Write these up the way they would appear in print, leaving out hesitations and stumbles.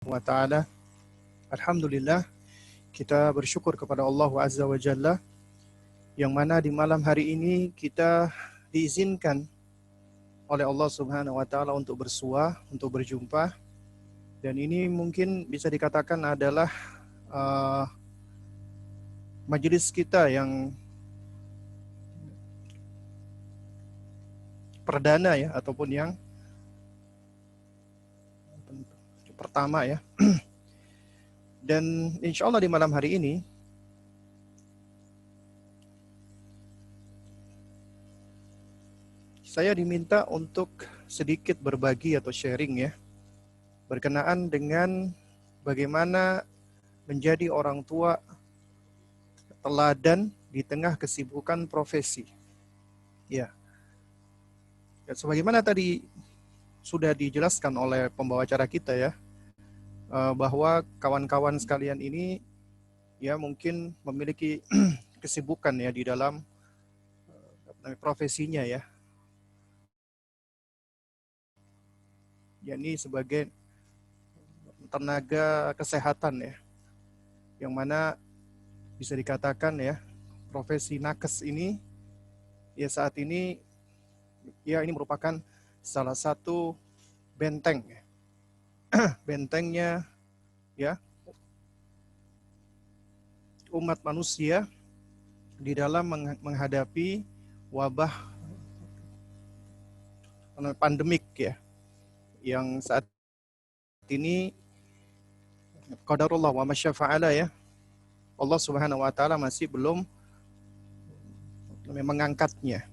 wa ta'ala. Alhamdulillah, kita bersyukur kepada Allah Azza wa Jalla yang mana di malam hari ini kita diizinkan oleh Allah Subhanahu wa taala untuk bersua, untuk berjumpa, dan ini mungkin bisa dikatakan adalah majelis kita yang perdana ya, ataupun yang pertama ya. Dan insya Allah di malam hari ini saya diminta untuk sedikit berbagi atau sharing ya, berkenaan dengan bagaimana menjadi orang tua teladan di tengah kesibukan profesi. Ya. Dan sebagaimana tadi sudah dijelaskan oleh pembawa acara kita ya, bahwa kawan-kawan sekalian ini ya mungkin memiliki kesibukan ya di dalam profesinya ya. Yakni sebagai tenaga kesehatan ya, yang mana bisa dikatakan ya profesi nakes ini ya saat ini ya ini merupakan salah satu benteng ya. Bentengnya ya umat manusia di dalam menghadapi wabah pandemik ya, yang saat ini qadarullah wa masyafa'ala ya, Allah Subhanahu wa taala masih belum mengangkatnya.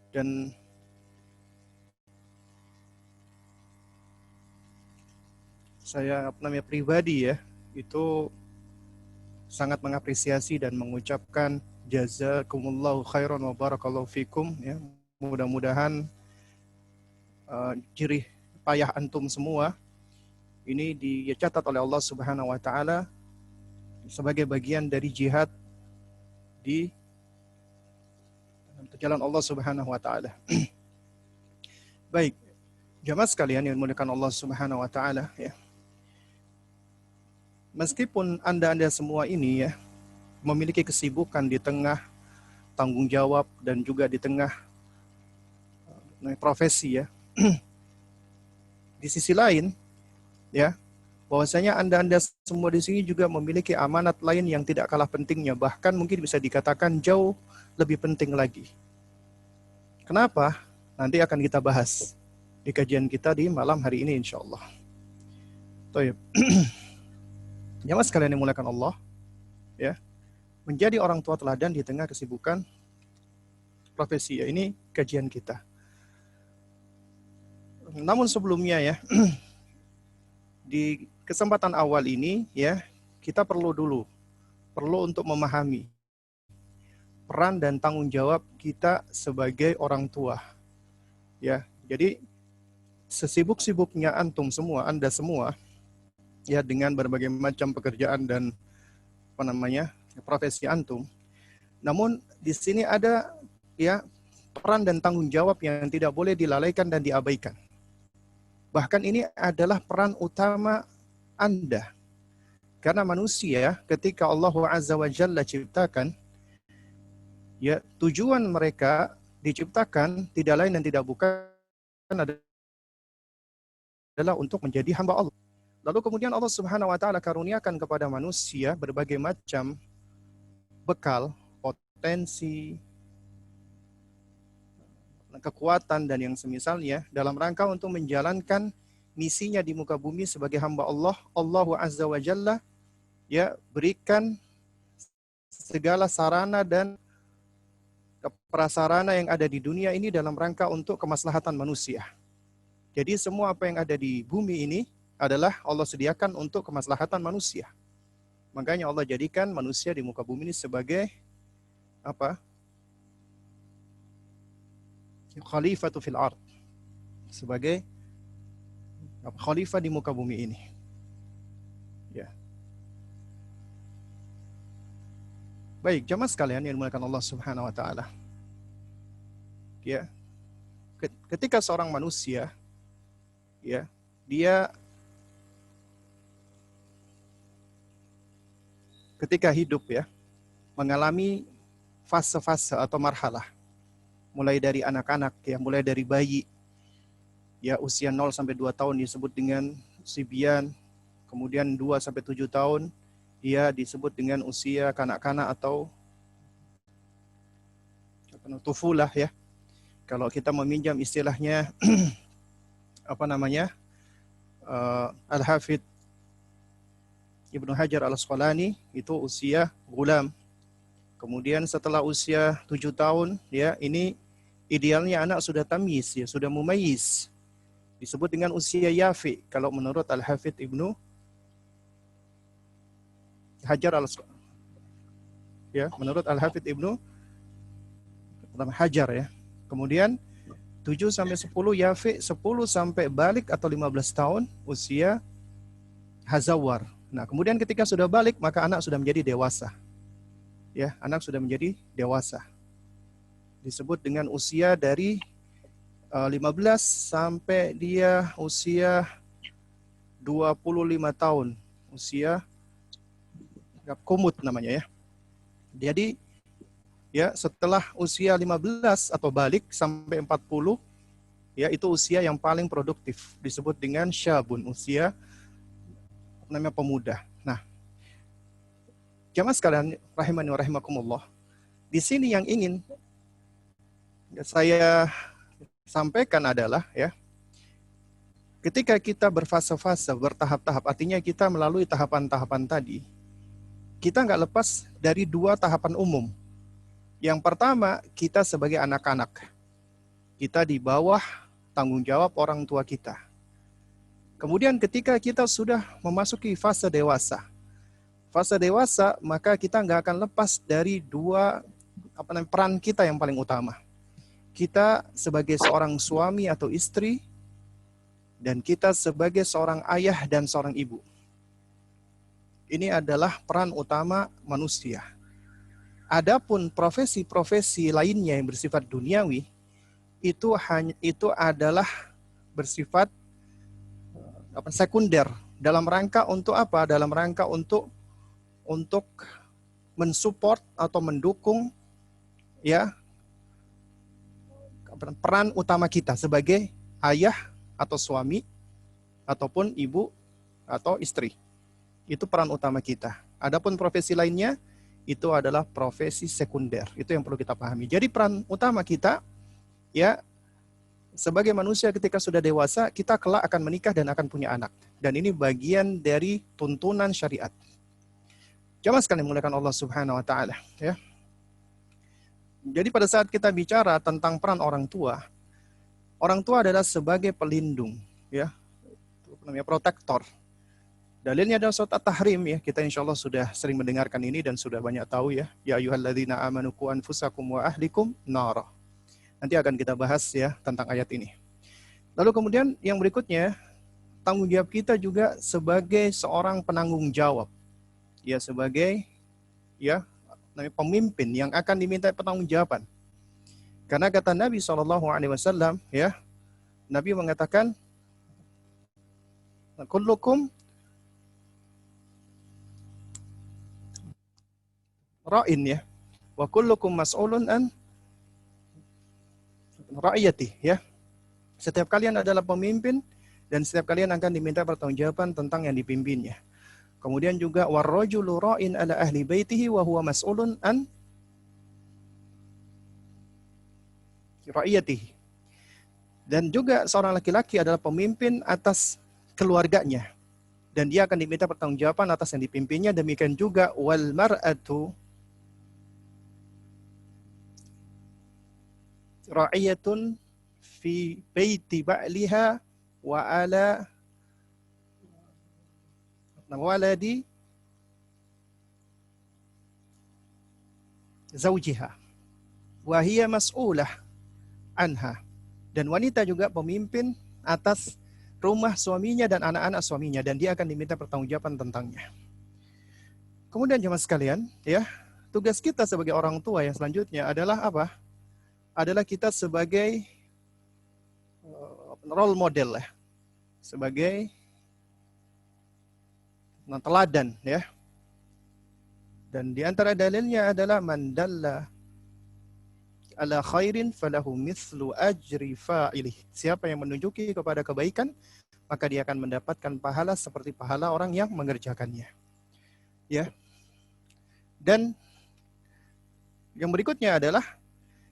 Dan saya pribadi ya itu sangat mengapresiasi dan mengucapkan jazakumullahu khairan wa barakallahu fikum ya. Mudah-mudahan jerih payah antum semua ini dicatat oleh Allah Subhanahu wa taala sebagai bagian dari jihad di jalan Allah Subhanahu wa taala. Baik, jamaah sekalian yang dimuliakan Allah Subhanahu wa taala ya. Meskipun Anda semua ini ya memiliki kesibukan di tengah tanggung jawab dan juga di tengah profesi ya. Di sisi lain ya, bahwasanya Anda semua di sini juga memiliki amanat lain yang tidak kalah pentingnya, bahkan mungkin bisa dikatakan jauh lebih penting lagi. Kenapa? Nanti akan kita bahas di kajian kita di malam hari ini insyaallah. Baik. Jamaah sekalian yang dimuliakan Allah ya, menjadi orang tua teladan di tengah kesibukan profesi ya, ini kajian kita. Namun sebelumnya ya, di kesempatan awal ini ya, kita perlu untuk memahami peran dan tanggung jawab kita sebagai orang tua. Ya, jadi sesibuk-sibuknya antum semua, Anda semua ya dengan berbagai macam pekerjaan dan profesi antum. Namun di sini ada ya peran dan tanggung jawab yang tidak boleh dilalaikan dan diabaikan. Bahkan ini adalah peran utama Anda. Karena manusia ketika Allah Azza wa Jalla ciptakan, ya tujuan mereka diciptakan tidak lain dan tidak bukan adalah untuk menjadi hamba Allah. Lalu kemudian Allah Subhanahu wa taala karuniakan kepada manusia berbagai macam bekal, potensi, kekuatan dan yang semisalnya dalam rangka untuk menjalankan misinya di muka bumi sebagai hamba Allah. Allah Azza wa Jalla ya berikan segala sarana dan prasarana yang ada di dunia ini dalam rangka untuk kemaslahatan manusia. Jadi semua apa yang ada di bumi ini adalah Allah sediakan untuk kemaslahatan manusia. Makanya Allah jadikan manusia di muka bumi ini sebagai apa? Khalifatu fil ard, sebagai khalifah di muka bumi ini. Ya. Baik, jamaah sekalian yang dimuliakan Allah Subhanahu wa taala. Ya. Ketika seorang manusia ya, dia ketika hidup ya mengalami fase-fase atau marhalah, mulai dari anak-anak ya, mulai dari bayi ya usia 0 sampai 2 tahun disebut dengan sibyan, kemudian 2 sampai 7 tahun dia disebut dengan usia kanak-kanak atau tufulah ya. Kalau kita meminjam istilahnya apa namanya? Al-Hafidh Ibnu Hajar Al-Asqalani itu usia gulam. Kemudian setelah usia 7 tahun ya, ini idealnya anak sudah tamyiz ya, sudah mumayyiz. Disebut dengan usia yafi kalau menurut Al-Hafidh Ibnu Hajar Al-Asqalani. Ya, menurut Al-Hafidh Ibnu Hajar ya. Kemudian 7 sampai 10 yafi, 10 sampai balik atau 15 tahun usia hazawar. Nah, kemudian ketika sudah balik maka anak sudah menjadi dewasa. Ya, anak sudah menjadi dewasa. Disebut dengan usia dari 15 sampai dia usia 25 tahun. Usia kumut namanya ya. Jadi ya setelah usia 15 atau balik sampai 40 ya itu usia yang paling produktif. Disebut dengan syabun, usia namanya pemuda. Nah, jamaah sekalian rahimani wa rahimakumullah. Di sini yang ingin saya sampaikan adalah ya, ketika kita berfase-fase, bertahap-tahap, artinya kita melalui tahapan-tahapan tadi, kita nggak lepas dari 2 tahapan umum. Yang pertama, kita sebagai anak-anak, kita di bawah tanggung jawab orang tua kita. Kemudian ketika kita sudah memasuki fase dewasa, maka kita nggak akan lepas dari 2 peran kita yang paling utama. Kita sebagai seorang suami atau istri, dan kita sebagai seorang ayah dan seorang ibu. Ini adalah peran utama manusia. Adapun profesi-profesi lainnya yang bersifat duniawi, itu adalah bersifat sekunder. Dalam rangka untuk apa? Dalam rangka untuk mensupport atau mendukung ya peran utama kita sebagai ayah atau suami ataupun ibu atau istri. Itu peran utama kita. Adapun profesi lainnya itu adalah profesi sekunder. Itu yang perlu kita pahami. Jadi peran utama kita ya sebagai manusia ketika sudah dewasa, kita kelak akan menikah dan akan punya anak. Dan ini bagian dari tuntunan syariat. Jamaah sekalian muliakan Allah Subhanahu wa taala ya. Jadi pada saat kita bicara tentang peran orang tua adalah sebagai pelindung, ya, namanya protektor. Dalilnya adalah surat At-Tahrim ya. Kita insya Allah sudah sering mendengarkan ini dan sudah banyak tahu ya. Ya ayyuhalladzina amanu qu anfusakum wa ahlikum nara. Nanti akan kita bahas ya tentang ayat ini. Lalu kemudian yang berikutnya, tanggung jawab kita juga sebagai seorang penanggung jawab, ya sebagai ya pemimpin yang akan diminta pertanggungjawaban. Karena kata Nabi SAW, ya, Nabi mengatakan, kullukum ra'in ya, wa kullukum mas'ulun an ra'iyati ya. Setiap kalian adalah pemimpin dan setiap kalian akan diminta pertanggungjawaban tentang yang dipimpinnya. Kemudian juga warrajulu ra'in ala ahli baitihi wa huwa mas'ulun an ra'iyatihi. Dan juga seorang laki-laki adalah pemimpin atas keluarganya dan dia akan diminta pertanggungjawaban atas yang dipimpinnya. Demikian juga wal mar'atu ra'iyatun fi baiti ba'liha wa ala waladi zaujiha wa hiya mas'ulah anha. Dan wanita juga pemimpin atas rumah suaminya dan anak-anak suaminya dan dia akan diminta pertanggungjawaban tentangnya. Kemudian jemaah sekalian, ya, tugas kita sebagai orang tua yang selanjutnya adalah apa? Adalah kita sebagai role model ya. Sebagai teladan ya. Dan di antara dalilnya adalah man dalla ala khairin falahu mithlu ajri fa'ilih. Siapa yang menunjuki kepada kebaikan, maka dia akan mendapatkan pahala seperti pahala orang yang mengerjakannya. Ya. Dan yang berikutnya adalah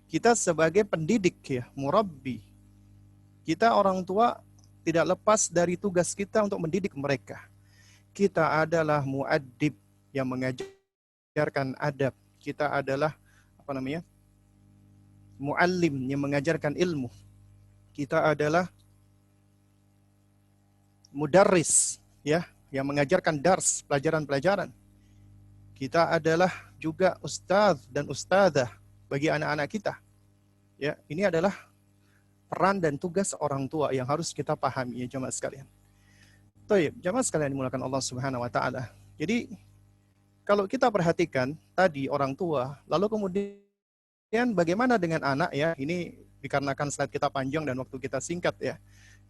kita sebagai pendidik ya, murabbi. Kita orang tua tidak lepas dari tugas kita untuk mendidik mereka. Kita adalah muaddib yang mengajarkan adab. Kita adalah muallim yang mengajarkan ilmu. Kita adalah mudarris ya, yang mengajarkan dars, pelajaran-pelajaran. Kita adalah juga ustadz dan ustadzah bagi anak-anak kita. Ya, ini adalah peran dan tugas orang tua yang harus kita pahami ya jemaah sekalian. Baik, jemaah sekalian dimulakan Allah Subhanahu wa taala. Jadi kalau kita perhatikan tadi orang tua, lalu kemudian bagaimana dengan anak ya? Ini dikarenakan slide kita panjang dan waktu kita singkat ya.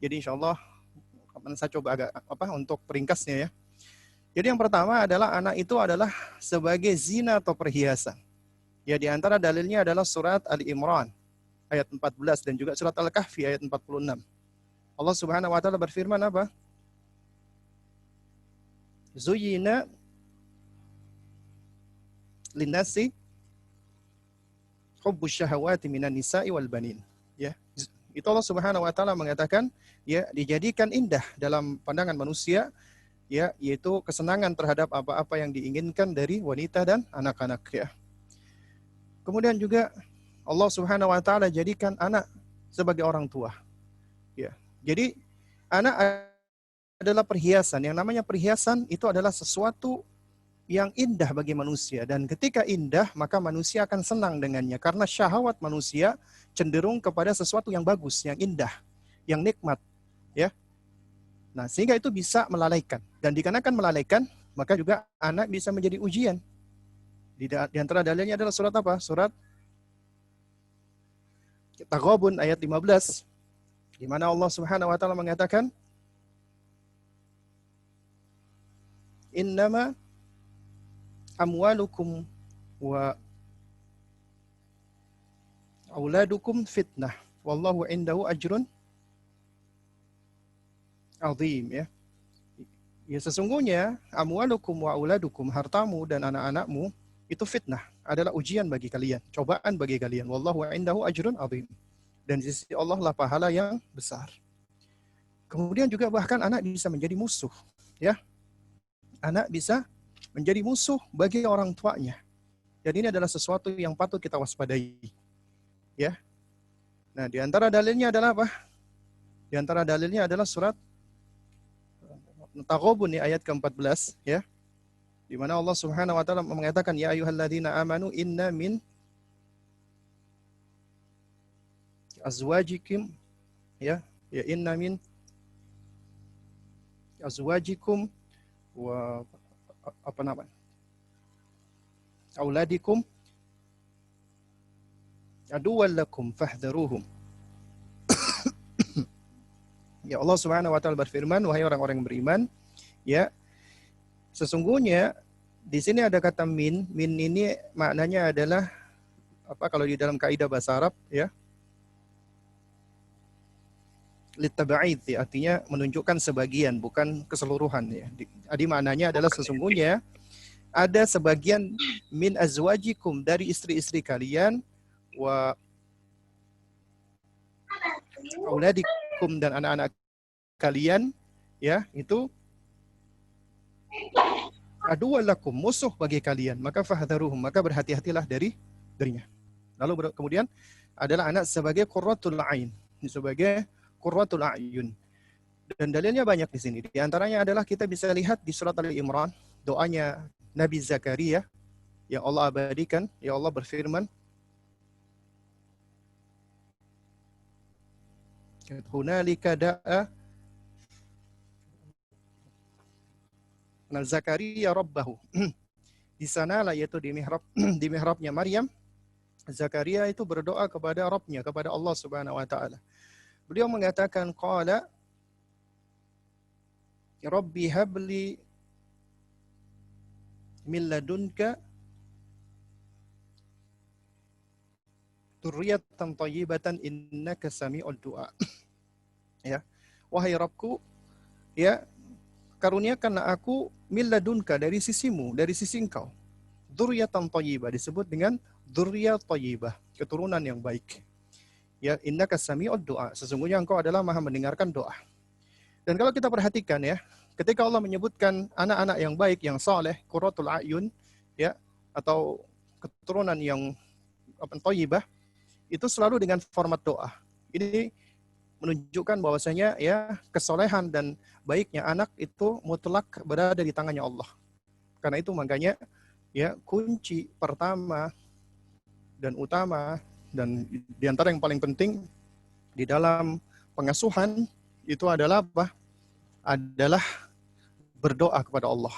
Jadi insyaallah saya coba agak untuk peringkasnya ya. Jadi yang pertama adalah anak itu adalah sebagai zina atau perhiasan. Ya, di antara dalilnya adalah surat Ali Imran ayat 14 dan juga surat Al-Kahfi ayat 46. Allah Subhanahu wa taala berfirman apa? Zuyyina linnasi hubbus syahawati minan nisa'i wal banin. Ya, itu Allah Subhanahu wa taala mengatakan ya dijadikan indah dalam pandangan manusia ya, yaitu kesenangan terhadap apa-apa yang diinginkan dari wanita dan anak-anak ya. Kemudian juga Allah Subhanahu wa taala jadikan anak sebagai orang tua. Ya. Jadi anak adalah perhiasan. Yang namanya perhiasan itu adalah sesuatu yang indah bagi manusia, dan ketika indah maka manusia akan senang dengannya karena syahwat manusia cenderung kepada sesuatu yang bagus, yang indah, yang nikmat, ya. Nah, sehingga itu bisa melalaikan. Dan dikarenakan melalaikan, maka juga anak bisa menjadi ujian. Di antara dalilnya adalah surat apa? Surat Taghabun ayat 15. Di mana Allah Subhanahu wa taala mengatakan, "Innama amwalukum wa auladukum fitnah. Wallahu indahu ajrun azim." Ya. Ya, sesungguhnya amwalukum wa auladukum, hartamu dan anak-anakmu itu fitnah, adalah ujian bagi kalian, cobaan bagi kalian. Wallahu indahu ajrun azim. Dan di sisi Allah lah pahala yang besar. Kemudian juga bahkan anak bisa menjadi musuh, ya. Anak bisa menjadi musuh bagi orang tuanya. Dan ini adalah sesuatu yang patut kita waspadai. Ya. Nah, di antara dalilnya adalah apa? Di antara dalilnya adalah surat Taghabun ayat ke-14 ya. Di mana Allah Subhanahu wa taala mengatakan ya ayyuhalladzina amanu inna min azwajikum ya inna min azwajikum wa auladikum aduwwan lakum fahdharuhum. Ya, Allah Subhanahu wa taala berfirman, wahai orang-orang yang beriman, ya, sesungguhnya di sini ada kata min. Min ini maknanya adalah apa kalau di dalam kaidah bahasa Arab ya? Litab'id, ya, artinya menunjukkan sebagian, bukan keseluruhan ya. Jadi maknanya adalah sesungguhnya ada sebagian min azwajikum dari istri-istri kalian wa auladikum dan anak-anak kalian ya, itu aduwalakum, musuh bagi kalian, maka fahdharuhum, maka berhati-hatilah darinya. Lalu kemudian adalah anak sebagai qurratul ain, sebagai qurratul ayun. Dan dalilnya banyak di sini. Di antaranya adalah kita bisa lihat di surat Ali Imran, doanya Nabi Zakaria yang Allah abadikan, ya Allah berfirman, hunalika da'a Zakaria rabbahu. Di sanalah, yaitu di mihrab di mihrabnya Maryam, Zakaria itu berdoa kepada Rabbnya, kepada Allah Subhanahu wa taala. Beliau mengatakan qala Rabbi habli min ladunka dzurriyyatan thayyibatan innaka sami'ud du'a. Ya. Wahai Rabbku, ya, karuniakanlah aku min ladunka, dari sisimu, dari sisi engkau. Dzurriyyatan thayyibah disebut dengan dzurriyyah thayyibah, keturunan yang baik. Ya, innaka sami'ud du'a, sesungguhnya engkau adalah maha mendengarkan doa. Dan kalau kita perhatikan ya, ketika Allah menyebutkan anak-anak yang baik, yang saleh, qurratul a'yun, ya, atau keturunan yang thayyibah, itu selalu dengan format doa. Ini menunjukkan bahwasanya ya, kesolehan dan baiknya anak itu mutlak berada di tangannya Allah. Karena itu makanya ya, kunci pertama dan utama dan di antara yang paling penting di dalam pengasuhan itu adalah apa? Adalah berdoa kepada Allah.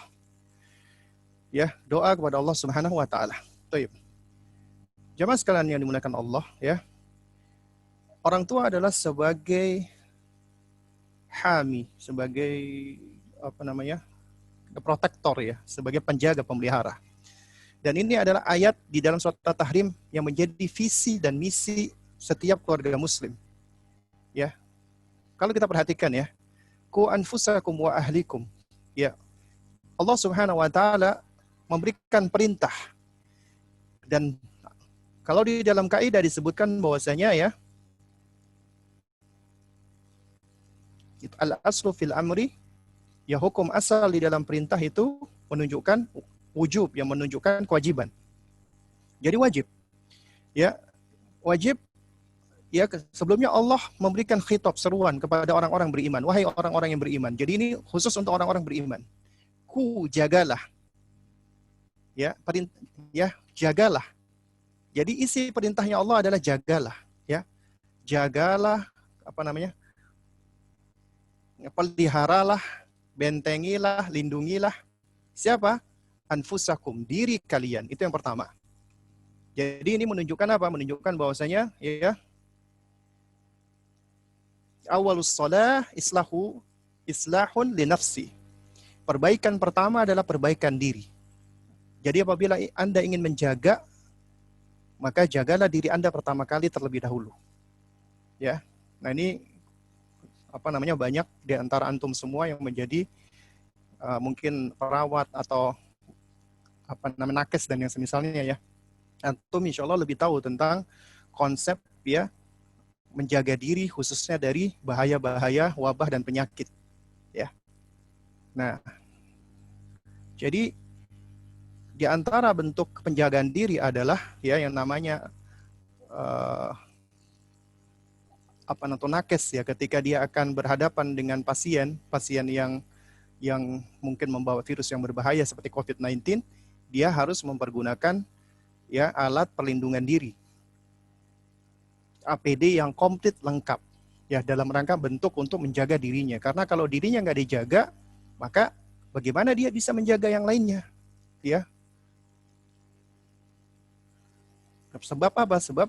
Ya, doa kepada Allah Subhanahu wa taala. Baik. Jamaah sekalian yang dimuliakan Allah, ya. Orang tua adalah sebagai hami, sebagai protektor ya, sebagai penjaga, pemelihara. Dan ini adalah ayat di dalam surat At-Tahrim yang menjadi visi dan misi setiap keluarga muslim. Ya. Kalau kita perhatikan ya, ku anfusakum wa ahlikum. Ya. Allah Subhanahu wa taala memberikan perintah. Dan kalau di dalam kaidah disebutkan bahwasanya ya, al-aslu fil amri, ya, hukum asal di dalam perintah itu menunjukkan wujub, yang menunjukkan kewajiban. Jadi wajib. Ya, wajib. Ya, sebelumnya Allah memberikan khitab, seruan kepada orang-orang beriman. Wahai orang-orang yang beriman. Jadi ini khusus untuk orang-orang beriman. Ku jagalah. Ya, jagalah. Jadi isi perintahnya Allah adalah jagalah, ya. Jagalah, peliharalah, bentengilah, lindungilah. Siapa? Anfusakum, diri kalian. Itu yang pertama. Jadi ini menunjukkan apa? Menunjukkan bahwasanya ya, awalus shalah islahun li nafsi. Perbaikan pertama adalah perbaikan diri. Jadi apabila Anda ingin menjaga, maka jagalah diri Anda pertama kali terlebih dahulu. Ya. Nah, ini banyak di antara antum semua yang menjadi mungkin perawat atau nakes dan yang semisalnya ya. Antum insya Allah lebih tahu tentang konsep ya, menjaga diri khususnya dari bahaya-bahaya wabah dan penyakit. Ya. Nah, jadi di antara bentuk penjagaan diri adalah ya yang namanya nakes ya, ketika dia akan berhadapan dengan pasien yang mungkin membawa virus yang berbahaya seperti COVID-19, dia harus mempergunakan ya alat perlindungan diri, APD yang komplit lengkap ya, dalam rangka bentuk untuk menjaga dirinya. Karena kalau dirinya nggak dijaga, maka bagaimana dia bisa menjaga yang lainnya? Ya. Sebab apa? Sebab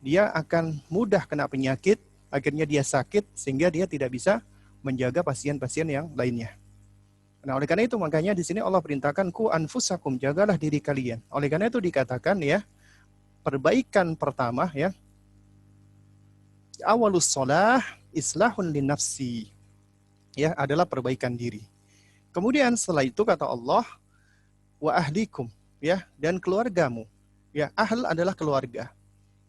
dia akan mudah kena penyakit, akhirnya dia sakit sehingga dia tidak bisa menjaga pasien-pasien yang lainnya. Nah, oleh karena itu makanya di sini Allah perintahkan ku anfusakum, jagalah diri kalian. Oleh karena itu dikatakan ya, perbaikan pertama ya, awalus shalah islahun linnafsi, ya, adalah perbaikan diri. Kemudian setelah itu kata Allah, wa ahlikum, ya, dan keluargamu. Ya, ahl adalah keluarga.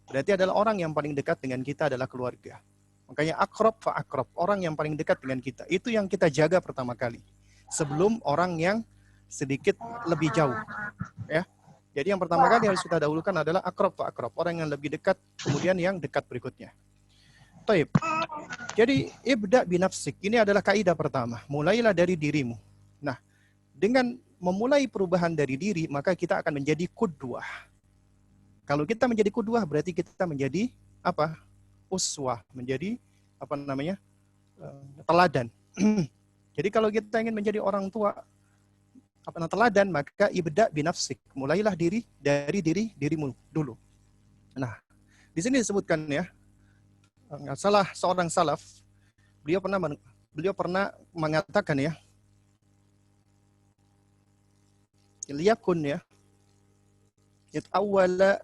Berarti adalah orang yang paling dekat dengan kita adalah keluarga. Makanya akrab fa akrab, orang yang paling dekat dengan kita. Itu yang kita jaga pertama kali. Sebelum orang yang sedikit lebih jauh. Ya. Jadi yang pertama kali harus kita dahulukan adalah akrab fa akrab, orang yang lebih dekat, kemudian yang dekat berikutnya. Taib. Jadi ibda binafsik, ini adalah kaidah pertama. Mulailah dari dirimu. Nah, dengan memulai perubahan dari diri, maka kita akan menjadi qudwah. Kalau kita menjadi qudwah berarti kita menjadi apa? Uswah, menjadi teladan. Jadi kalau kita ingin menjadi orang tua teladan, maka ibda binafsik, mulailah dari dirimu dulu. Nah, di sini disebutkan ya, salah seorang salaf, beliau pernah mengatakan ya, liyakun ya, awwala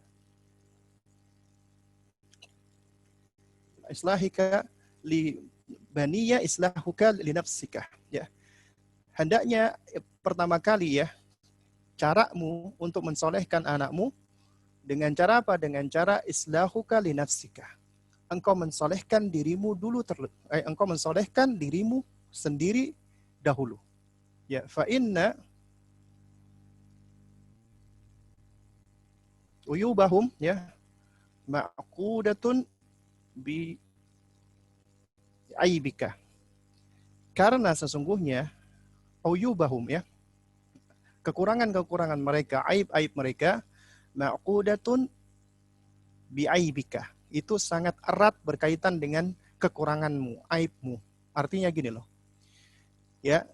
islahika li baniya islahuka li nafsika. Ya. Hendaknya pertama kali ya, caramu untuk mensolehkan anakmu dengan cara apa? Dengan cara islahuka li nafsika. Engkau mensolehkan dirimu dulu engkau mensolehkan dirimu sendiri dahulu. Ya, fa inna uyubahum ya ma'qudatun bi aibika. Karena sesungguhnya uyubahum ya, kekurangan-kekurangan mereka, aib-aib mereka, ma'qudatun bi aibika. Itu sangat erat berkaitan dengan kekuranganmu, aibmu. Artinya gini loh. Ya,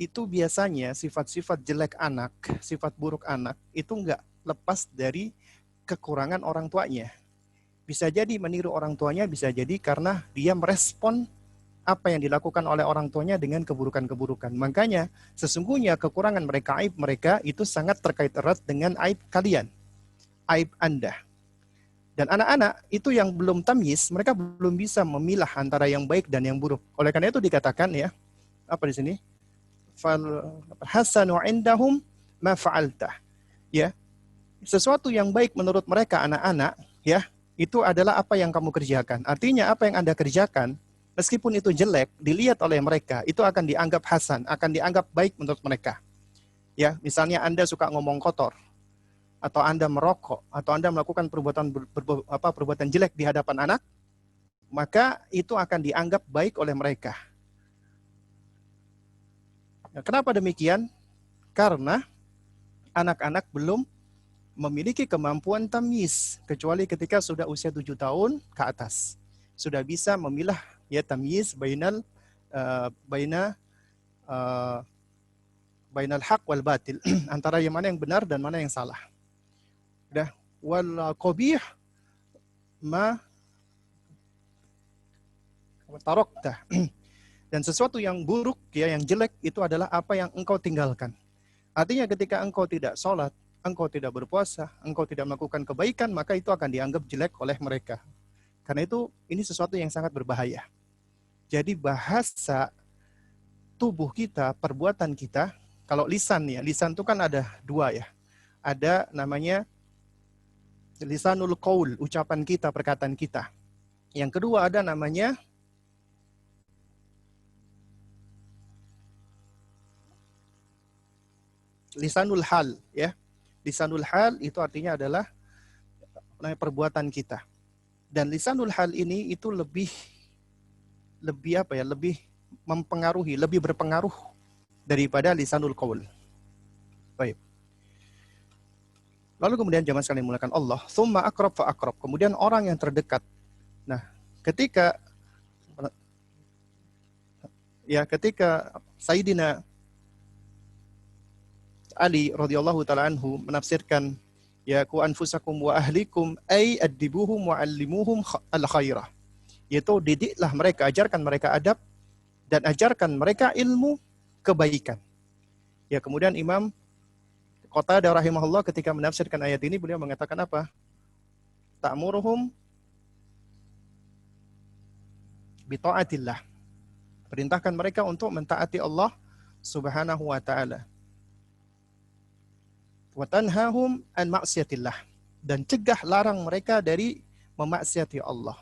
itu biasanya sifat-sifat jelek anak, sifat buruk anak, itu enggak lepas dari kekurangan orang tuanya. Bisa jadi meniru orang tuanya, bisa jadi karena dia merespon apa yang dilakukan oleh orang tuanya dengan keburukan-keburukan. Makanya sesungguhnya kekurangan mereka, aib mereka itu sangat terkait erat dengan aib kalian, aib Anda. Dan anak-anak itu yang belum tamyiz, mereka belum bisa memilah antara yang baik dan yang buruk. Oleh karena itu dikatakan ya, apa di sini? Fal hasanu indahum ma fa'alta. Ya. Sesuatu yang baik menurut mereka anak-anak ya, itu adalah apa yang kamu kerjakan. Artinya apa yang Anda kerjakan, meskipun itu jelek, dilihat oleh mereka, itu akan dianggap hasan, akan dianggap baik menurut mereka. Ya, misalnya Anda suka ngomong kotor, atau Anda merokok, atau Anda melakukan perbuatan jelek di hadapan anak, maka itu akan dianggap baik oleh mereka. Nah, kenapa demikian? Karena anak-anak belum memiliki kemampuan tamyiz, kecuali ketika sudah usia 7 tahun ke atas. Sudah bisa memilah ya tamyiz bainal haq wal batil, antara yang mana yang benar dan mana yang salah. Dah wal qabih ma tarakta. Dan sesuatu yang buruk ya, yang jelek itu adalah apa yang engkau tinggalkan. Artinya ketika engkau tidak sholat, engkau tidak berpuasa, engkau tidak melakukan kebaikan, maka itu akan dianggap jelek oleh mereka. Karena itu ini sesuatu yang sangat berbahaya. Jadi bahasa tubuh kita, perbuatan kita, kalau lisan ya, lisan itu kan ada dua ya. Ada namanya lisanul qaul, ucapan kita, perkataan kita. Yang kedua ada namanya lisanul hal ya. Lisanul hal itu artinya adalah perbuatan kita. Dan lisanul hal ini itu lebih mempengaruhi, lebih berpengaruh daripada lisanul qaul. Baik. Lalu kemudian jamaah sekalian mulakan Allah, tsumma aqrab fa aqrab. Kemudian orang yang terdekat. Nah, ketika Sayyidina Ali radhiyallahu taala anhu menafsirkan ya ku anfusakum wa ahlikum ay adibuhum wa allimuhum al-khairah. Yaitu didiklah mereka, ajarkan mereka adab dan ajarkan mereka ilmu kebaikan. Ya, kemudian Imam Qatadah rahimahullah ketika menafsirkan ayat ini beliau mengatakan apa? Ta'muruhum bi ta'atillah. Perintahkan mereka untuk mentaati Allah Subhanahu wa taala. Wa tanhahum an ma'siyatillah, dan cegah larang mereka dari memaksiati Allah.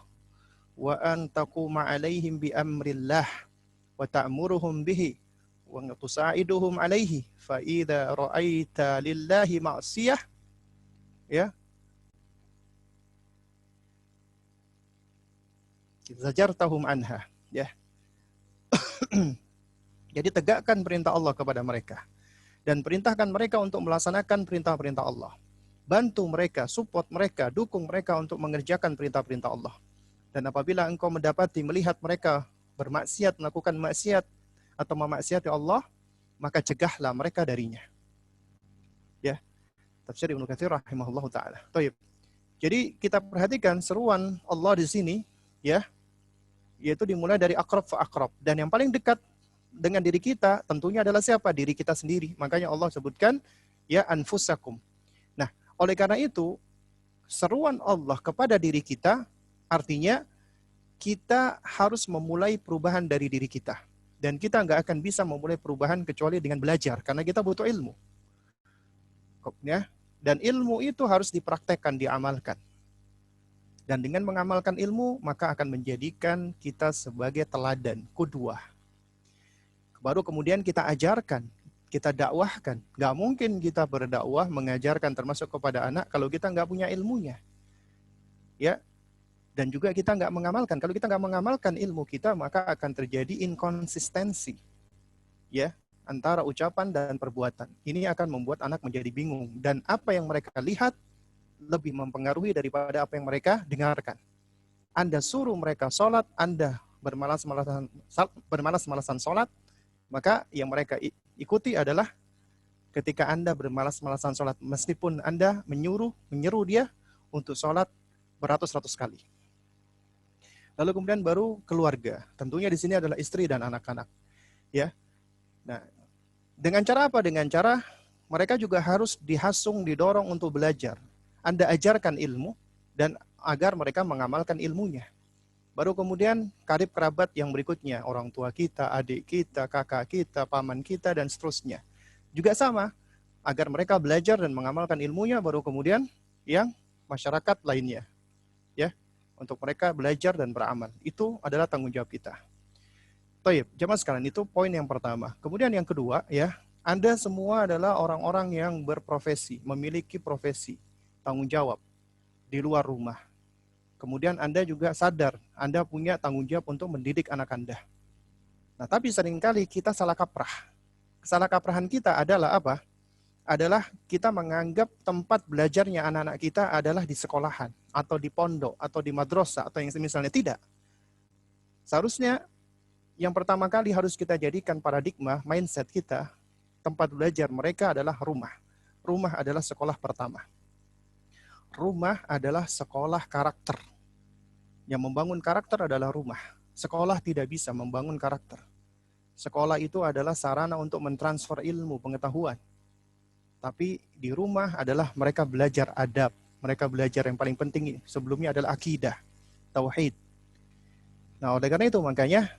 Wa an taquma alaihim bi amrillah wa ta'muruhum bihi wa tusa'iduhum alaihi fa idza ra'aita lillahi ma'siyah ya zajartahum anha ya. Jadi tegakkan perintah Allah kepada mereka dan perintahkan mereka untuk melaksanakan perintah-perintah Allah. Bantu mereka, support mereka, dukung mereka untuk mengerjakan perintah-perintah Allah. Dan apabila engkau mendapati, melihat mereka bermaksiat, melakukan maksiat atau memaksiati Allah, maka cegahlah mereka darinya. Ya. Tafsir Ibnu Katsir rahimahullahu taala. Baik. Jadi kita perhatikan seruan Allah di sini ya, yaitu dimulai dari aqrab fa aqrab, dan yang paling dekat dengan diri kita tentunya adalah siapa? Diri kita sendiri. Makanya Allah sebutkan ya anfusakum. Nah, oleh karena itu seruan Allah kepada diri kita artinya kita harus memulai perubahan dari diri kita. Dan kita nggak akan bisa memulai perubahan kecuali dengan belajar, karena kita butuh ilmu. Ya. Dan ilmu itu harus dipraktekkan, diamalkan. Dan dengan mengamalkan ilmu, maka akan menjadikan kita sebagai teladan, qudwah. Baru kemudian kita ajarkan, kita dakwahkan. Nggak mungkin kita berdakwah, mengajarkan termasuk kepada anak kalau kita nggak punya ilmunya. Ya. Dan juga kita nggak mengamalkan. Kalau kita nggak mengamalkan ilmu kita, maka akan terjadi inkonsistensi, ya, antara ucapan dan perbuatan. Ini akan membuat anak menjadi bingung. Dan apa yang mereka lihat lebih mempengaruhi daripada apa yang mereka dengarkan. Anda suruh mereka sholat, Anda bermalas-malasan sholat, maka yang mereka ikuti adalah ketika Anda bermalas-malasan sholat, meskipun Anda menyeru dia untuk sholat beratus-ratus kali. Lalu kemudian baru keluarga. Tentunya di sini adalah istri dan anak-anak. Ya. Nah, dengan cara apa? Dengan cara mereka juga harus dihasung, didorong untuk belajar. Anda ajarkan ilmu dan agar mereka mengamalkan ilmunya. Baru kemudian karib kerabat yang berikutnya, orang tua kita, adik kita, kakak kita, paman kita, dan seterusnya. Juga sama, agar mereka belajar dan mengamalkan ilmunya, baru kemudian yang masyarakat lainnya. Ya. Untuk mereka belajar dan beramal. Itu adalah tanggung jawab kita. Baik, jamaah sekalian, itu poin yang pertama. Kemudian yang kedua, ya, Anda semua adalah orang-orang yang berprofesi, memiliki profesi, tanggung jawab di luar rumah. Kemudian Anda juga sadar, Anda punya tanggung jawab untuk mendidik anak Anda. Nah, tapi seringkali kita salah kaprah. Salah kaprahan kita adalah apa? Adalah kita menganggap tempat belajarnya anak-anak kita adalah di sekolahan, atau di pondok, atau di madrasah, atau yang semisalnya. Tidak. Seharusnya yang pertama kali harus kita jadikan paradigma, mindset kita, tempat belajar mereka adalah rumah. Rumah adalah sekolah pertama. Rumah adalah sekolah karakter. Yang membangun karakter adalah rumah. Sekolah tidak bisa membangun karakter. Sekolah itu adalah sarana untuk mentransfer ilmu, pengetahuan. Tapi di rumah adalah mereka belajar adab. Mereka belajar yang paling penting sebelumnya adalah akidah, tauhid. Nah, oleh karena itu makanya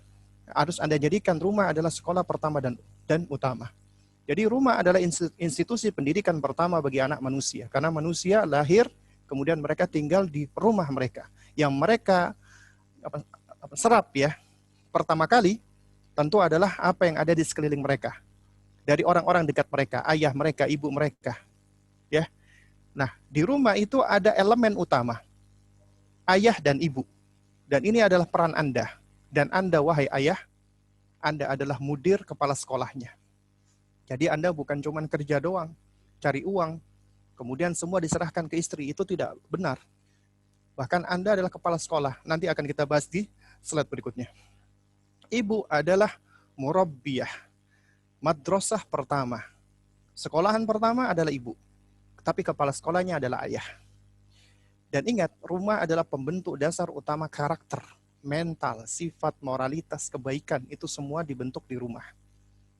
harus Anda jadikan rumah adalah sekolah pertama dan utama. Jadi rumah adalah institusi pendidikan pertama bagi anak manusia. Karena manusia lahir, kemudian mereka tinggal di rumah mereka. Yang mereka serap ya, pertama kali tentu adalah apa yang ada di sekeliling mereka. Dari orang-orang dekat mereka, ayah mereka, ibu mereka. Ya. Nah, di rumah itu ada elemen utama. Ayah dan ibu. Dan ini adalah peran Anda. Dan Anda, wahai ayah, Anda adalah mudir kepala sekolahnya. Jadi Anda bukan cuma kerja doang, cari uang, kemudian semua diserahkan ke istri. Itu tidak benar. Bahkan Anda adalah kepala sekolah. Nanti akan kita bahas di slide berikutnya. Ibu adalah murabbiyah. Madrasah pertama. Sekolahan pertama adalah ibu. Tapi kepala sekolahnya adalah ayah. Dan ingat, rumah adalah pembentuk dasar utama karakter, mental, sifat, moralitas, kebaikan. Itu semua dibentuk di rumah.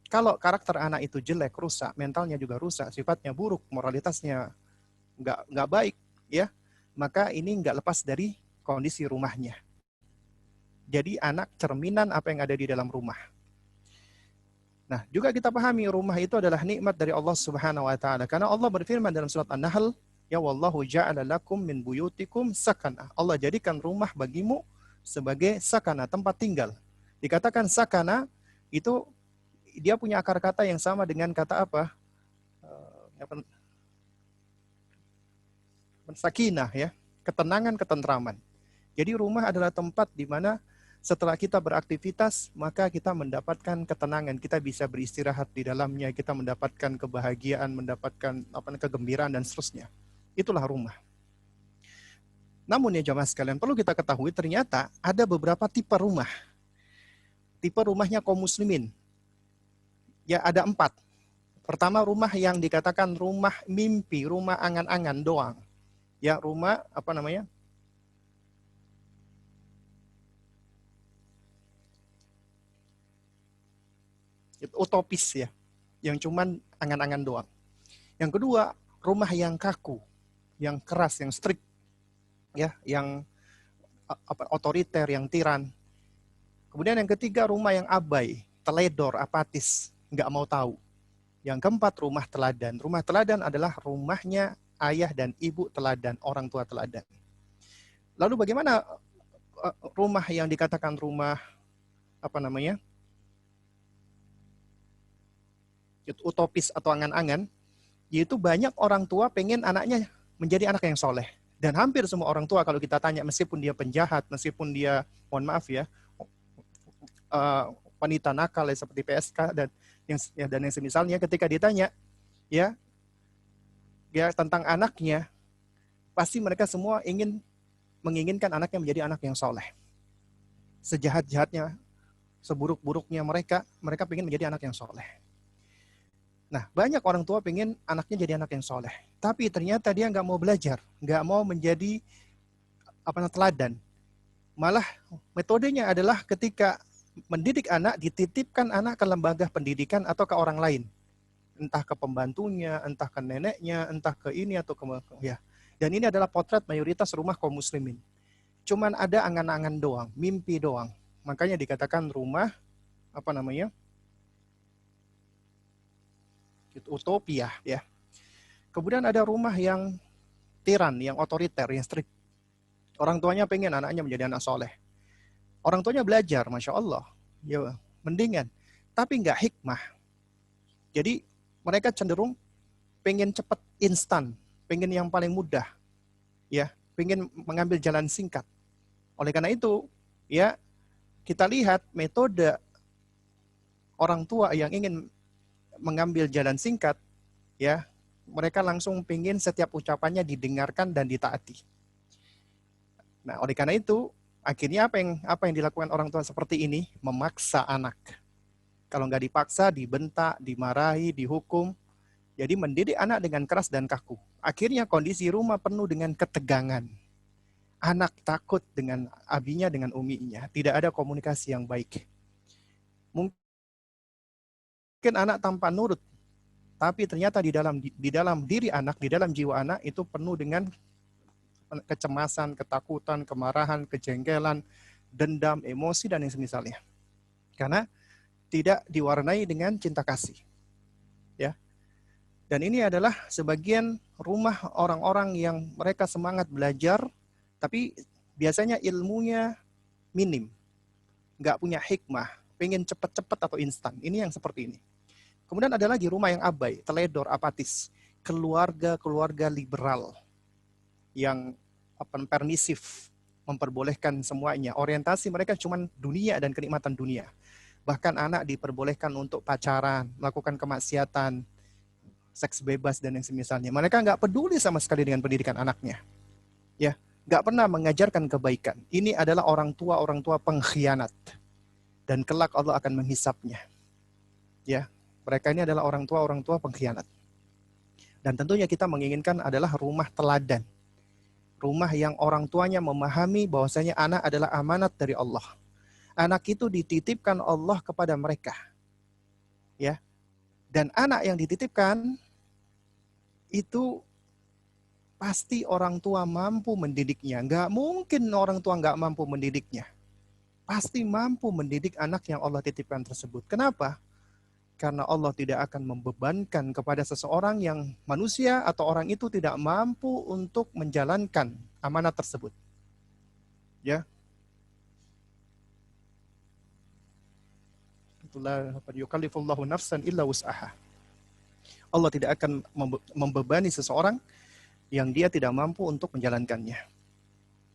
Kalau karakter anak itu jelek, rusak, mentalnya juga rusak, sifatnya buruk, moralitasnya nggak baik, ya, maka ini nggak lepas dari kondisi rumahnya. Jadi anak cerminan apa yang ada di dalam rumah. Nah, juga kita pahami rumah itu adalah nikmat dari Allah Subhanahu wa taala. Karena Allah berfirman dalam surat An-Nahl, "Ya wallahu ja'ala lakum min buyutikum sakana." Allah jadikan rumah bagimu sebagai sakana, tempat tinggal. Dikatakan sakana itu dia punya akar kata yang sama dengan kata apa? Sakinah ya, ketenangan, ketentraman. Jadi rumah adalah tempat di mana setelah kita beraktivitas, maka kita mendapatkan ketenangan, kita bisa beristirahat di dalamnya, kita mendapatkan kebahagiaan, mendapatkan kegembiraan dan seterusnya. Itulah rumah. Namun ya jamaah sekalian, perlu kita ketahui ternyata ada beberapa tipe rumah. Tipe rumahnya kaum muslimin. Ya ada 4. Pertama, rumah yang dikatakan rumah mimpi, rumah angan-angan doang. Ya rumah utopis ya, yang cuman angan-angan doang. Yang kedua, rumah yang kaku, yang keras, yang strict, ya, yang otoriter, yang tiran. Kemudian yang ketiga, rumah yang abai, teledor, apatis, nggak mau tahu. Yang keempat, rumah teladan. Rumah teladan adalah rumahnya ayah dan ibu teladan, orang tua teladan. Lalu bagaimana rumah yang dikatakan rumah utopis atau angan-angan, yaitu banyak orang tua pengen anaknya menjadi anak yang soleh. Dan hampir semua orang tua kalau kita tanya, meskipun dia penjahat, meskipun dia, mohon maaf ya, wanita nakal ya, seperti PSK dan yang semisalnya, ketika ditanya ya tentang anaknya, pasti mereka semua menginginkan anaknya menjadi anak yang soleh. Sejahat-jahatnya, seburuk-buruknya mereka pengen menjadi anak yang soleh. Nah, banyak orang tua pengen anaknya jadi anak yang soleh, tapi ternyata dia nggak mau belajar, nggak mau menjadi teladan. Malah metodenya adalah ketika mendidik anak, dititipkan anak ke lembaga pendidikan atau ke orang lain, entah ke pembantunya, entah ke neneknya, entah ke ini atau ke ya. Dan ini adalah potret mayoritas rumah kaum muslimin. Cuman ada angan-angan doang, mimpi doang. Makanya dikatakan rumah utopia ya. Kemudian ada rumah yang tiran, yang otoriter, yang strict. Orang tuanya pengen anaknya menjadi anak soleh. Orang tuanya belajar, Masya Allah. Ya, mendingan. Tapi nggak hikmah. Jadi mereka cenderung pengen cepat, instan. Pengen yang paling mudah. Ya, pengen mengambil jalan singkat. Oleh karena itu, ya, kita lihat metode orang tua yang ingin mengambil jalan singkat, ya, mereka langsung pengen setiap ucapannya didengarkan dan ditaati. Nah, oleh karena itu, akhirnya apa yang dilakukan orang tua seperti ini? Memaksa anak. Kalau nggak dipaksa, dibentak, dimarahi, dihukum. Jadi mendidik anak dengan keras dan kaku. Akhirnya kondisi rumah penuh dengan ketegangan. Anak takut dengan abinya, dengan uminya. Tidak ada komunikasi yang baik. Mungkin anak tanpa nurut, tapi ternyata di dalam diri anak, di dalam jiwa anak itu penuh dengan kecemasan, ketakutan, kemarahan, kejengkelan, dendam, emosi, dan yang semisalnya. Karena tidak diwarnai dengan cinta kasih. Ya. Dan ini adalah sebagian rumah orang-orang yang mereka semangat belajar, tapi biasanya ilmunya minim. Nggak punya hikmah, pengen cepat-cepat atau instan. Ini yang seperti ini. Kemudian ada lagi rumah yang abai, teledor, apatis. Keluarga-keluarga liberal yang permisif, memperbolehkan semuanya. Orientasi mereka cuma dunia dan kenikmatan dunia. Bahkan anak diperbolehkan untuk pacaran, melakukan kemaksiatan, seks bebas dan yang semisalnya. Mereka nggak peduli sama sekali dengan pendidikan anaknya. Ya, nggak pernah mengajarkan kebaikan. Ini adalah orang tua pengkhianat. Dan kelak Allah akan menghisapnya. Ya, mereka ini adalah orang tua pengkhianat. Dan tentunya kita menginginkan adalah rumah teladan. Rumah yang orang tuanya memahami bahwasanya anak adalah amanat dari Allah. Anak itu dititipkan Allah kepada mereka. Ya. Dan anak yang dititipkan itu pasti orang tua mampu mendidiknya. Nggak mungkin orang tua nggak mampu mendidiknya. Pasti mampu mendidik anak yang Allah titipkan tersebut. Kenapa? Karena Allah tidak akan membebankan kepada seseorang yang manusia atau orang itu tidak mampu untuk menjalankan amanat tersebut. Ya. Itulah yukallifullahu nafsan illa wus'aha. Allah tidak akan membebani seseorang yang dia tidak mampu untuk menjalankannya.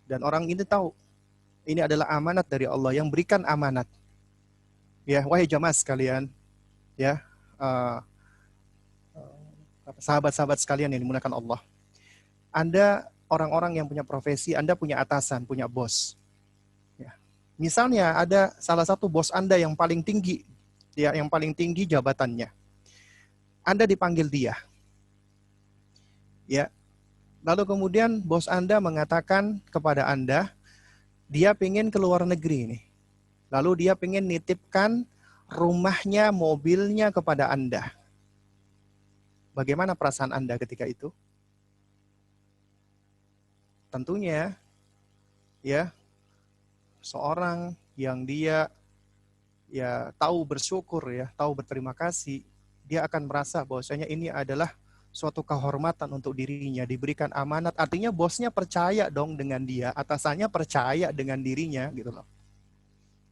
Dan orang ini tahu ini adalah amanat dari Allah yang berikan amanat. Ya, wahai jamaah sekalian, ya, sahabat-sahabat sekalian yang dimuliakan Allah. Anda orang-orang yang punya profesi, Anda punya atasan, punya bos. Ya. Misalnya ada salah satu bos Anda yang paling tinggi, ya, yang paling tinggi jabatannya. Anda dipanggil dia. Ya. Lalu kemudian bos Anda mengatakan kepada Anda, dia pengen ke luar negeri nih. Lalu dia pengen nitipkan rumahnya, mobilnya kepada Anda. Bagaimana perasaan Anda ketika itu? Tentunya, ya, seorang yang dia ya tahu bersyukur, ya tahu berterima kasih, dia akan merasa bahwasanya ini adalah suatu kehormatan untuk dirinya, diberikan amanat. Artinya bosnya percaya dong dengan dia, atasannya percaya dengan dirinya gitu loh.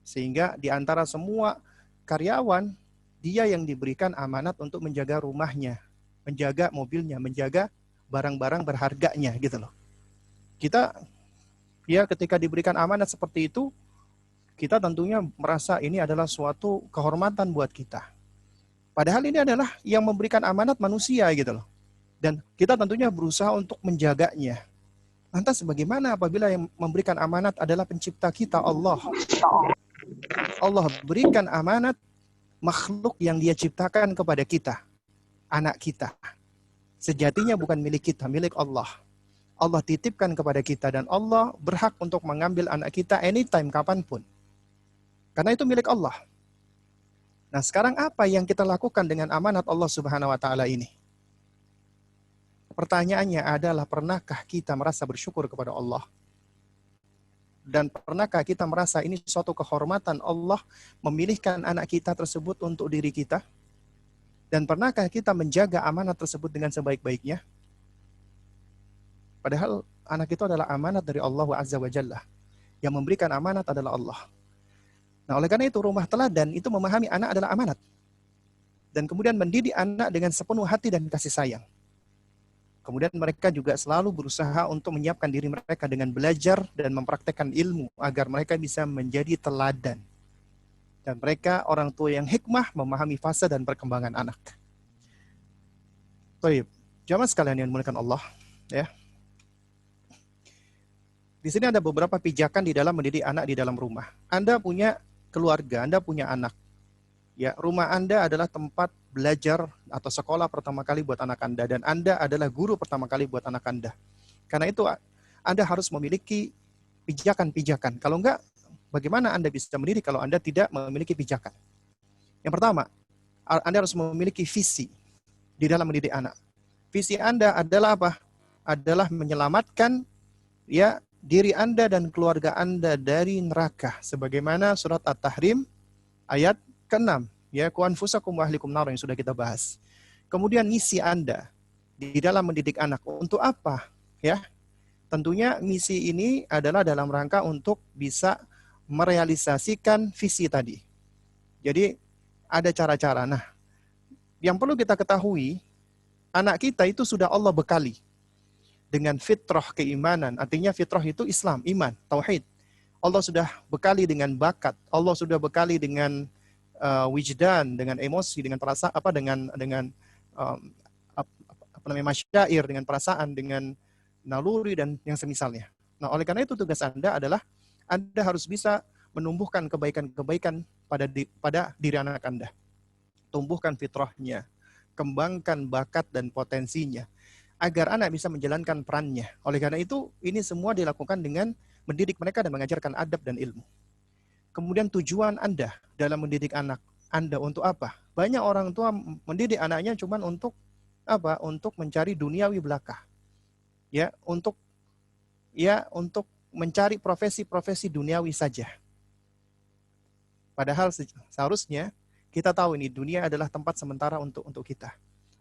Sehingga di antara semua karyawan, dia yang diberikan amanat untuk menjaga rumahnya, menjaga mobilnya, menjaga barang-barang berharganya gitu loh. Kita ya ketika diberikan amanat seperti itu, kita tentunya merasa ini adalah suatu kehormatan buat kita. Padahal ini adalah yang memberikan amanat manusia gitu loh. Dan kita tentunya berusaha untuk menjaganya. Lantas bagaimana apabila yang memberikan amanat adalah pencipta kita, Allah? Allah berikan amanat makhluk yang dia ciptakan kepada kita, anak kita. Sejatinya bukan milik kita, milik Allah. Allah titipkan kepada kita dan Allah berhak untuk mengambil anak kita anytime, kapanpun. Karena itu milik Allah. Nah sekarang apa yang kita lakukan dengan amanat Allah Subhanahu wa Ta'ala ini? Pertanyaannya adalah, pernahkah kita merasa bersyukur kepada Allah? Dan pernahkah kita merasa ini suatu kehormatan Allah memilihkan anak kita tersebut untuk diri kita? Dan pernahkah kita menjaga amanat tersebut dengan sebaik-baiknya? Padahal anak itu adalah amanat dari Allah Azza wa Jalla. Yang memberikan amanat adalah Allah. Nah oleh karena itu rumah teladan itu memahami anak adalah amanat. Dan kemudian mendidik anak dengan sepenuh hati dan kasih sayang. Kemudian mereka juga selalu berusaha untuk menyiapkan diri mereka dengan belajar dan mempraktekkan ilmu agar mereka bisa menjadi teladan. Dan mereka orang tua yang hikmah memahami fase dan perkembangan anak. Baik, jamaah sekalian yang dimuliakan Allah, ya. Di sini ada beberapa pijakan di dalam mendidik anak di dalam rumah. Anda punya keluarga, Anda punya anak. Ya, rumah Anda adalah tempat belajar atau sekolah pertama kali buat anak Anda, dan Anda adalah guru pertama kali buat anak Anda. Karena itu Anda harus memiliki pijakan-pijakan. Kalau enggak, bagaimana Anda bisa mendidik kalau Anda tidak memiliki pijakan? Yang pertama, Anda harus memiliki visi di dalam mendidik anak. Visi Anda adalah apa? Adalah menyelamatkan ya diri Anda dan keluarga Anda dari neraka. Sebagaimana surat At-Tahrim ayat ke-6, ya, ku anfusakum wa ahlikum nar yang sudah kita bahas. Kemudian misi Anda di dalam mendidik anak untuk apa? Ya, tentunya misi ini adalah dalam rangka untuk bisa merealisasikan visi tadi. Jadi ada cara-cara. Nah, yang perlu kita ketahui, anak kita itu sudah Allah bekali dengan fitrah keimanan. Artinya fitrah itu Islam, iman, tauhid. Allah sudah bekali dengan bakat. Allah sudah bekali dengan wijdan, dengan emosi, dengan perasaan, um, apa namanya, masyair, dengan perasaan, dengan naluri dan yang semisalnya. Nah, oleh karena itu tugas Anda adalah Anda harus bisa menumbuhkan kebaikan-kebaikan pada diri anak Anda. Tumbuhkan fitrahnya, kembangkan bakat dan potensinya agar anak bisa menjalankan perannya. Oleh karena itu, ini semua dilakukan dengan mendidik mereka dan mengajarkan adab dan ilmu. Kemudian tujuan Anda dalam mendidik anak Anda untuk apa? Banyak orang tua mendidik anaknya cuma untuk apa? Untuk mencari duniawi belaka. Ya, untuk mencari profesi-profesi duniawi saja. Padahal seharusnya kita tahu ini dunia adalah tempat sementara untuk kita.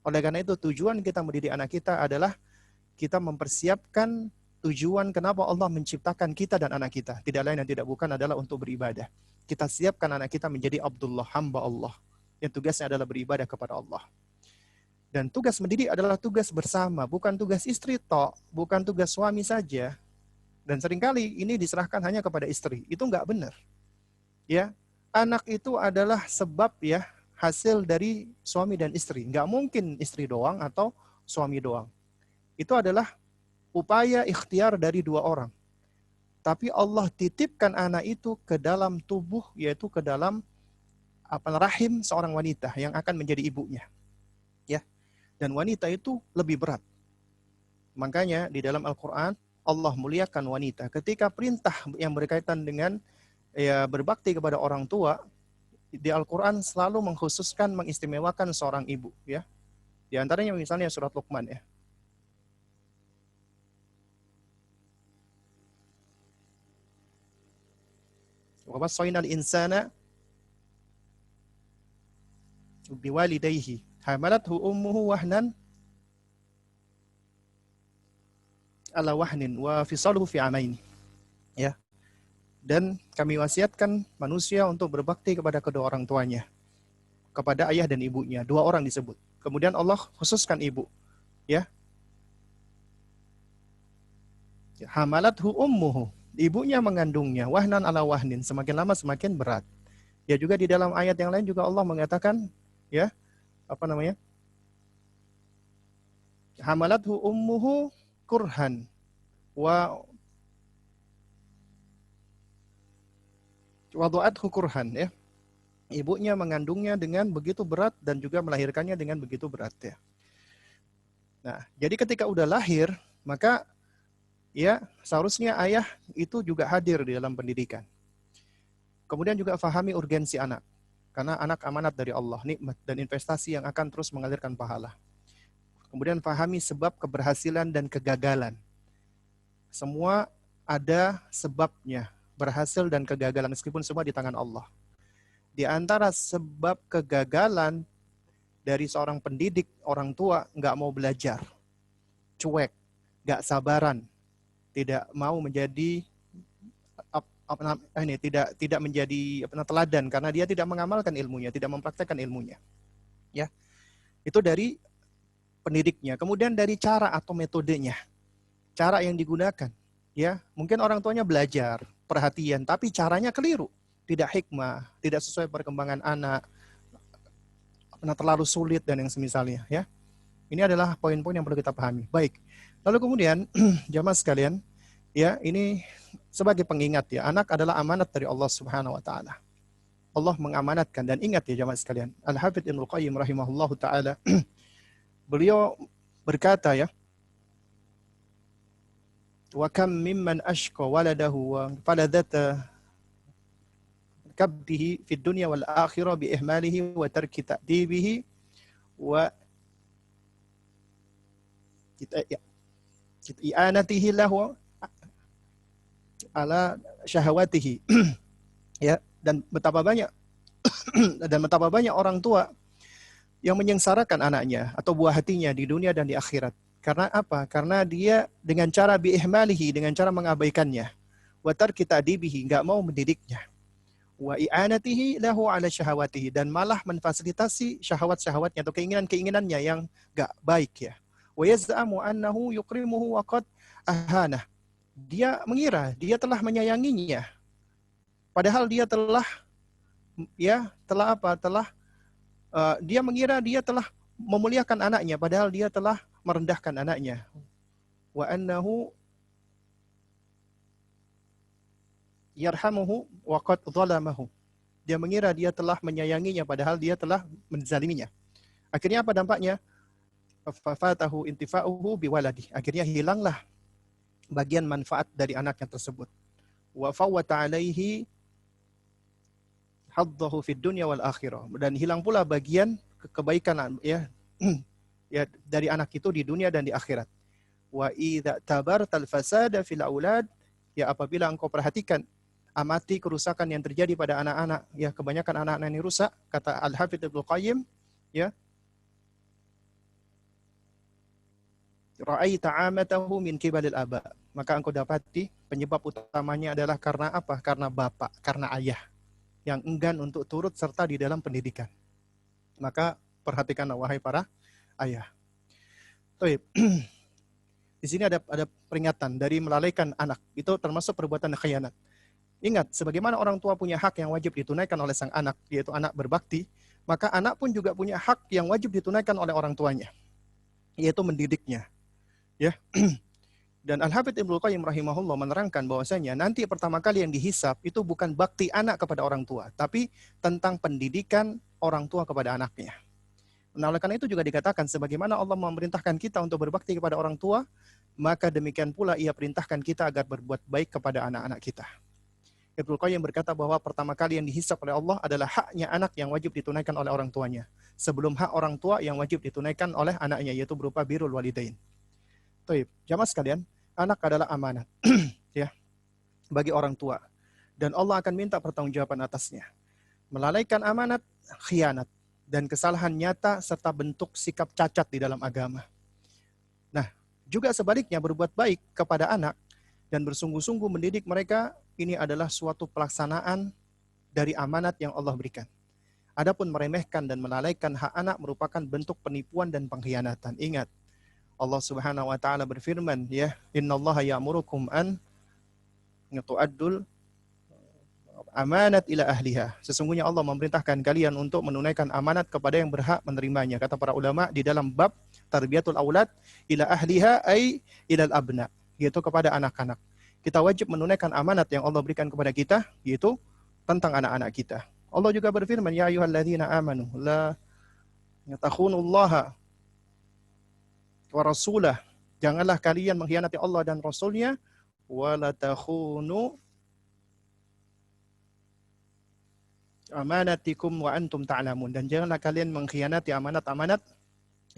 Oleh karena itu tujuan kita mendidik anak kita adalah kita mempersiapkan tujuan kenapa Allah menciptakan kita dan anak kita. Tidak lain dan tidak bukan adalah untuk beribadah. Kita siapkan anak kita menjadi Abdullah, hamba Allah. Yang tugasnya adalah beribadah kepada Allah. Dan tugas mendidik adalah tugas bersama, bukan tugas istri tok, bukan tugas suami saja. Dan seringkali ini diserahkan hanya kepada istri. Itu enggak benar. Ya, anak itu adalah sebab ya hasil dari suami dan istri. Enggak mungkin istri doang atau suami doang. Itu adalah upaya ikhtiar dari dua orang. Tapi Allah titipkan anak itu ke dalam tubuh, yaitu ke dalam rahim seorang wanita yang akan menjadi ibunya. Ya. Dan wanita itu lebih berat. Makanya di dalam Al-Quran, Allah muliakan wanita. Ketika perintah yang berkaitan dengan ya, berbakti kepada orang tua, di Al-Quran selalu mengkhususkan, mengistimewakan seorang ibu. Ya. Di antaranya misalnya surat Luqman. Ya. Wa wassaynal insana biwalidayhi hamalathu ummuhu wahnan ala wahnin wa fisaluhu fi amaini. Ya. Dan kami wasiatkan manusia untuk berbakti kepada kedua orang tuanya, kepada ayah dan ibunya. Dua orang disebut. Kemudian Allah khususkan ibu. Ya. Hamalathu ummuhu. Ibunya mengandungnya. Wahnan ala wahnin. Semakin lama semakin berat. Ya, juga di dalam ayat yang lain juga Allah mengatakan, ya, apa namanya? Hamalathu ummuhu kurhan wa wadu'athu kurhan, ya. Ibunya mengandungnya dengan begitu berat dan juga melahirkannya dengan begitu berat, ya. Nah, jadi ketika udah lahir, maka ya seharusnya ayah itu juga hadir di dalam pendidikan. Kemudian juga fahami urgensi anak. Karena anak amanat dari Allah, nikmat dan investasi yang akan terus mengalirkan pahala. Kemudian fahami sebab keberhasilan dan kegagalan. Semua ada sebabnya, berhasil dan kegagalan, meskipun semua di tangan Allah. Di antara sebab kegagalan dari seorang pendidik, orang tua nggak mau belajar, cuek, nggak sabaran, tidak mau menjadi tidak menjadi teladan karena dia tidak mengamalkan ilmunya, tidak mempraktekkan ilmunya. Ya, itu dari pendidiknya. Kemudian dari cara atau metodenya, cara yang digunakan. Ya, mungkin orang tuanya belajar, perhatian, tapi caranya keliru, tidak hikmah, tidak sesuai perkembangan anak, terlalu sulit dan yang semisalnya. Ya, ini adalah poin-poin yang perlu kita pahami. Baik. Lalu kemudian jamaah sekalian, ya, ini sebagai pengingat, ya, anak adalah amanat dari Allah Subhanahu wa taala. Allah mengamanatkan, dan ingat ya jamaah sekalian, Al-Hafidz Ibnu Qayyim rahimahullahu taala beliau berkata, ya, wa kam mimman ashqa waladahu wa faladata kabdihi fid dunya wal akhirah bi ihmalihi wa tarki ta'dibihi wa i'anatihi lahu ala syahawatihi. Ya, dan betapa banyak orang tua yang menyengsarakan anaknya atau buah hatinya di dunia dan di akhirat. Karena apa? Karena dia dengan cara biihmalihi, dengan cara mengabaikannya. Wa tarki ta'dibihi, enggak mau mendidiknya. Wa i'anatihi lahu ala syahawatihi, dan malah memfasilitasi syahwat-syahwatnya atau keinginan-keinginannya yang enggak baik, ya. Wa yaz'amu annahu yukrimuhu wa qad ahanah. Dia mengira dia telah menyayanginya, padahal dia telah dia mengira dia telah memuliakan anaknya, padahal dia telah merendahkan anaknya. Wa annahu yarhamuhu wa qad zalamahu. Dia mengira dia telah menyayanginya, padahal dia telah menzaliminya. Akhirnya apa dampaknya? Fafatahu intifa'uhu biwaladi. Akhirnya hilanglah bagian manfaat dari anaknya tersebut. Wa fawwata alaihi haddahu fid dunya wal akhirah, dan hilang pula bagian kebaikan, ya, ya, dari anak itu di dunia dan di akhirat. Wa idza tabartal fasada fil aulad, ya, apabila engkau perhatikan, amati kerusakan yang terjadi pada anak-anak, ya, kebanyakan anak-anak ini rusak, kata Al-Hafidz Ibnu Qayyim, ya, ra'aita 'amatahu min kibalil aba, maka engkau dapati penyebab utamanya adalah karena apa? Karena bapak, karena ayah yang enggan untuk turut serta di dalam pendidikan. Maka perhatikanlah wahai para ayah. Baik. Di sini ada peringatan dari melalaikan anak, itu termasuk perbuatan khianat. Ingat, sebagaimana orang tua punya hak yang wajib ditunaikan oleh sang anak, yaitu anak berbakti, maka anak pun juga punya hak yang wajib ditunaikan oleh orang tuanya, yaitu mendidiknya. Ya. Dan Al-Hafidz Ibnu Qayyim rahimahullah menerangkan bahwasanya nanti pertama kali yang dihisab itu bukan bakti anak kepada orang tua, tapi tentang pendidikan orang tua kepada anaknya. Nah, oleh karena itu juga dikatakan sebagaimana Allah memerintahkan kita untuk berbakti kepada orang tua, maka demikian pula ia perintahkan kita agar berbuat baik kepada anak-anak kita. Ibnu Qayyim berkata bahwa pertama kali yang dihisab oleh Allah adalah haknya anak yang wajib ditunaikan oleh orang tuanya, sebelum hak orang tua yang wajib ditunaikan oleh anaknya, yaitu berupa birrul walidain. Baik, jamaah sekalian, anak adalah amanat ya bagi orang tua. dan Allah akan minta pertanggungjawaban atasnya. Melalaikan amanat, khianat, dan kesalahan nyata serta bentuk sikap cacat di dalam agama. Nah, juga sebaliknya berbuat baik kepada anak dan bersungguh-sungguh mendidik mereka, ini adalah suatu pelaksanaan dari amanat yang Allah berikan. Adapun meremehkan dan melalaikan hak anak merupakan bentuk penipuan dan pengkhianatan. Ingat, Allah Subhanahu wa taala berfirman, ya, innallaha ya'murukum an tu'addul amanat ila ahliha. Sesungguhnya Allah memerintahkan kalian untuk menunaikan amanat kepada yang berhak menerimanya. Kata para ulama di dalam bab tarbiyatul aulad ila ahliha ay ilal abna, yaitu kepada anak-anak. Kita wajib menunaikan amanat yang Allah berikan kepada kita, yaitu tentang anak-anak kita. Allah juga berfirman, ya ayyuhalladzina amanu la takhunullaha wa rasulah. Janganlah kalian mengkhianati Allah dan Rasulnya, wa la takhunu amanatikum wa antum ta'lamun, dan janganlah kalian mengkhianati amanat-amanat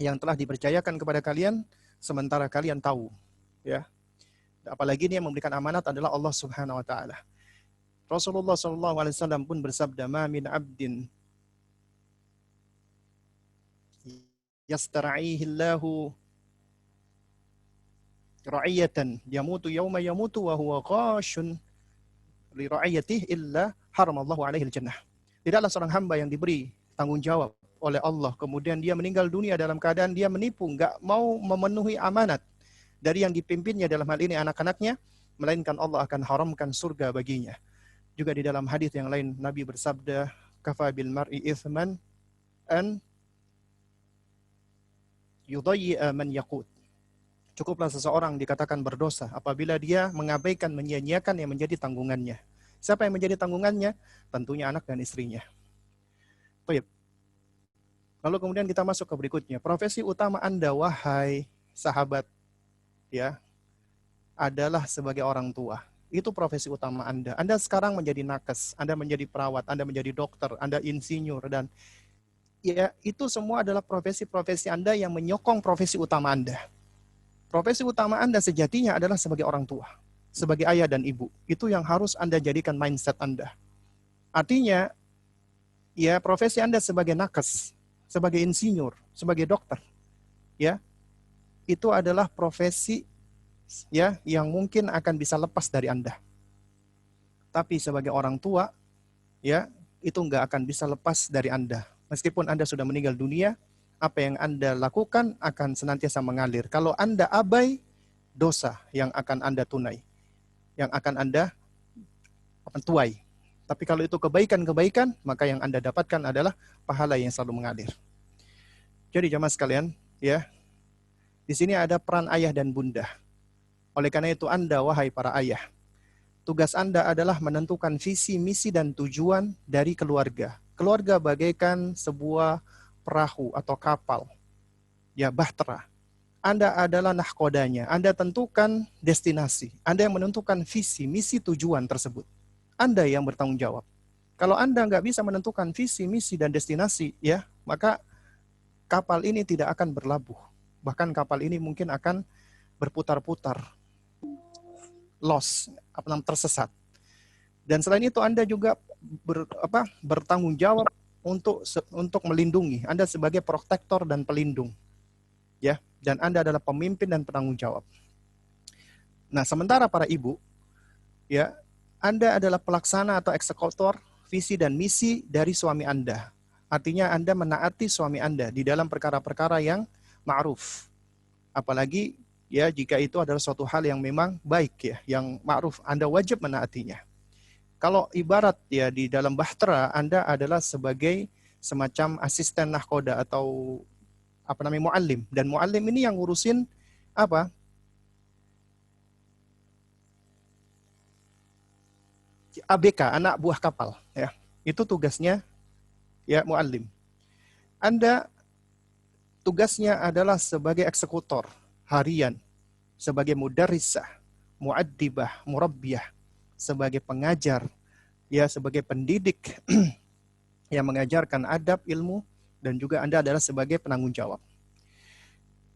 yang telah dipercayakan kepada kalian sementara kalian tahu, ya. Apalagi ini yang memberikan amanat adalah Allah Subhanahu wa taala. Rasulullah sallallahu alaihi wasallam pun bersabda, "Ma min 'abdin yastar'ihi Allahu ra'iyatan yamutu yawma yamutu wa huwa qashun li ra'iyatihi illa haramallahu alaihi al-jannah." Tidaklah seorang hamba yang diberi tanggung jawab oleh Allah, kemudian dia meninggal dunia dalam keadaan dia menipu, enggak mau memenuhi amanat dari yang dipimpinnya, dalam hal ini anak-anaknya, melainkan Allah akan haramkan surga baginya. Juga di dalam hadis yang lain Nabi bersabda, kafa bil mar'i ithman an yudayyi'a man yaqut. Cukuplah seseorang dikatakan berdosa apabila dia mengabaikan, menyia-nyiakan yang menjadi tanggungannya. Siapa yang menjadi tanggungannya? Tentunya anak dan istrinya. Baik. Lalu kemudian kita masuk ke berikutnya. Profesi utama Anda, wahai sahabat, ya, adalah sebagai orang tua. Itu profesi utama Anda. Anda sekarang menjadi nakes, Anda menjadi perawat, Anda menjadi dokter, Anda insinyur, dan ya, itu semua adalah profesi-profesi Anda yang menyokong profesi utama Anda. Profesi utama Anda sejatinya adalah sebagai orang tua, sebagai ayah dan ibu. Itu yang harus Anda jadikan mindset Anda. Artinya, ya, profesi Anda sebagai nakes, sebagai insinyur, sebagai dokter, ya, itu adalah profesi, ya, yang mungkin akan bisa lepas dari Anda. Tapi sebagai orang tua, ya, itu nggak akan bisa lepas dari Anda. Meskipun Anda sudah meninggal dunia, apa yang Anda lakukan akan senantiasa mengalir. Kalau Anda abai, dosa yang akan Anda tunai, yang akan Anda tuai. Tapi kalau itu kebaikan-kebaikan, maka yang Anda dapatkan adalah pahala yang selalu mengalir. Jadi jamaah sekalian, ya, di sini ada peran ayah dan bunda. Oleh karena itu Anda, wahai para ayah, tugas Anda adalah menentukan visi, misi, dan tujuan dari keluarga. Keluarga bagaikan sebuah perahu atau kapal, ya, bahtera. Anda adalah nahkodanya. Anda tentukan destinasi. Anda yang menentukan visi, misi, tujuan tersebut. Anda yang bertanggung jawab. Kalau Anda nggak bisa menentukan visi, misi, dan destinasi, ya, maka kapal ini tidak akan berlabuh. Bahkan kapal ini mungkin akan berputar-putar, lost, tersesat. Dan selain itu Anda juga bertanggung jawab untuk melindungi. Anda sebagai protektor dan pelindung, ya, dan Anda adalah pemimpin dan penanggung jawab. Nah, sementara para ibu, ya, Anda adalah pelaksana atau eksekutor visi dan misi dari suami Anda. Artinya Anda menaati suami Anda di dalam perkara-perkara yang ma'ruf. Apalagi, ya, jika itu adalah suatu hal yang memang baik, ya, yang ma'ruf, Anda wajib menaatinya. Kalau ibarat, ya, di dalam bahtera, Anda adalah sebagai semacam asisten nahkoda atau muallim. Dan muallim ini yang ngurusin apa? ABK, anak buah kapal, ya. Itu tugasnya, ya, muallim. Anda tugasnya adalah sebagai eksekutor harian, sebagai mudarrisah, muaddibah, murabbiyah, sebagai pengajar, ya, sebagai pendidik yang mengajarkan adab, ilmu, dan juga Anda adalah sebagai penanggung jawab.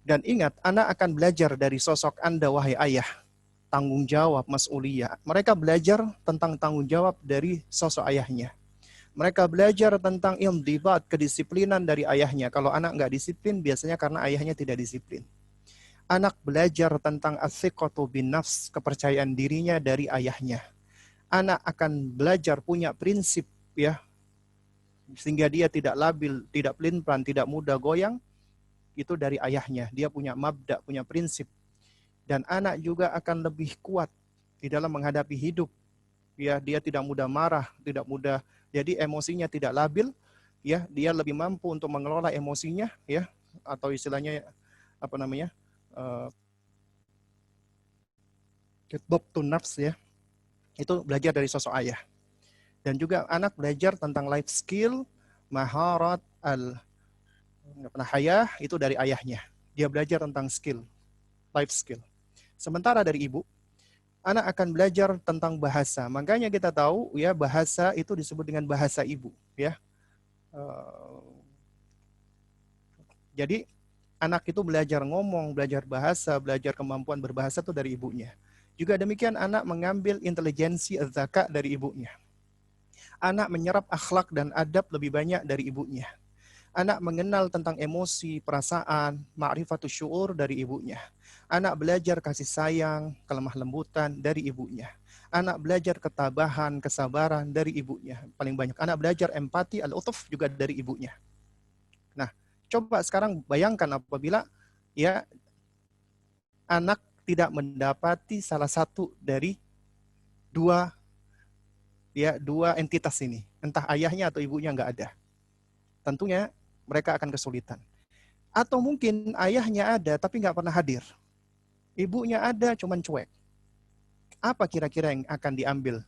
Dan ingat, anak akan belajar dari sosok Anda, wahai ayah. tanggung jawab, mas'uliyah. Mereka belajar tentang tanggung jawab dari sosok ayahnya. Mereka belajar tentang imdibat, kedisiplinan dari ayahnya. Kalau anak nggak disiplin, biasanya karena ayahnya tidak disiplin. Anak belajar tentang as-siqatu bin nafs, kepercayaan dirinya dari ayahnya. Anak akan belajar punya prinsip, ya, sehingga dia tidak labil, tidak pelin-pelan, tidak mudah goyang, itu dari ayahnya. Dia punya mabda, punya prinsip. Dan anak juga akan lebih kuat di dalam menghadapi hidup. Ya, dia tidak mudah marah, tidak mudah, jadi emosinya tidak labil, ya, dia lebih mampu untuk mengelola emosinya, ya, atau istilahnya apa namanya? Dhabtun nafs, ya. Itu belajar dari sosok ayah. Dan juga anak belajar tentang life skill, maharat hayah, itu dari ayahnya. Dia belajar tentang skill, life skill. Sementara dari ibu, anak akan belajar tentang bahasa. Makanya kita tahu, ya, bahasa itu disebut dengan bahasa ibu, ya. Jadi anak itu belajar ngomong, belajar bahasa, belajar kemampuan berbahasa itu dari ibunya. Juga demikian anak mengambil intelijensi az-zaka dari ibunya. Anak menyerap akhlak dan adab lebih banyak dari ibunya. Anak mengenal tentang emosi, perasaan, ma'rifatus syuur dari ibunya. Anak belajar kasih sayang, kelemah lembutan dari ibunya. Anak belajar ketabahan, kesabaran dari ibunya. Paling banyak. Anak belajar empati, al-utuf juga dari ibunya. Nah, coba sekarang bayangkan apabila, ya, anak tidak mendapati salah satu dari dua entitas ini. Entah ayahnya atau ibunya nggak ada. Tentunya mereka akan kesulitan. Atau mungkin ayahnya ada tapi nggak pernah hadir. Ibunya ada cuman cuek. Apa kira-kira yang akan diambil?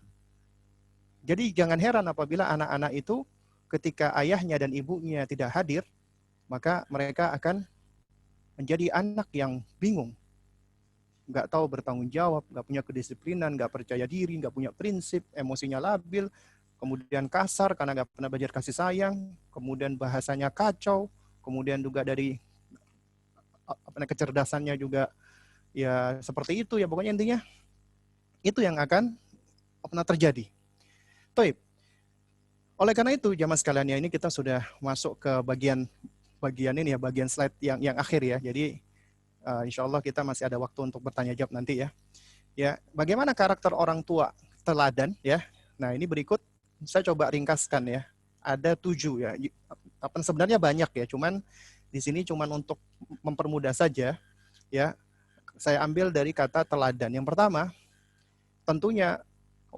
Jadi jangan heran apabila anak-anak itu ketika ayahnya dan ibunya tidak hadir, maka mereka akan menjadi anak yang bingung. Nggak tahu bertanggung jawab, nggak punya kedisiplinan, nggak percaya diri, nggak punya prinsip, emosinya labil, kemudian kasar karena nggak pernah belajar kasih sayang, kemudian bahasanya kacau, kemudian juga dari kecerdasannya juga ya seperti itu, ya pokoknya intinya itu yang akan pernah terjadi. Toib. Oleh karena itu jamaah sekalian, ya, ini kita sudah masuk ke bagian ini, ya, bagian slide yang akhir, ya. Jadi insya Allah kita masih ada waktu untuk bertanya jawab nanti, ya. Ya, bagaimana karakter orang tua teladan, ya. Nah, ini berikut saya coba ringkaskan, ya. Ada 7, ya. Sebenarnya banyak, ya, cuman di sini cuman untuk mempermudah saja, ya. Saya ambil dari kata teladan. Yang pertama, tentunya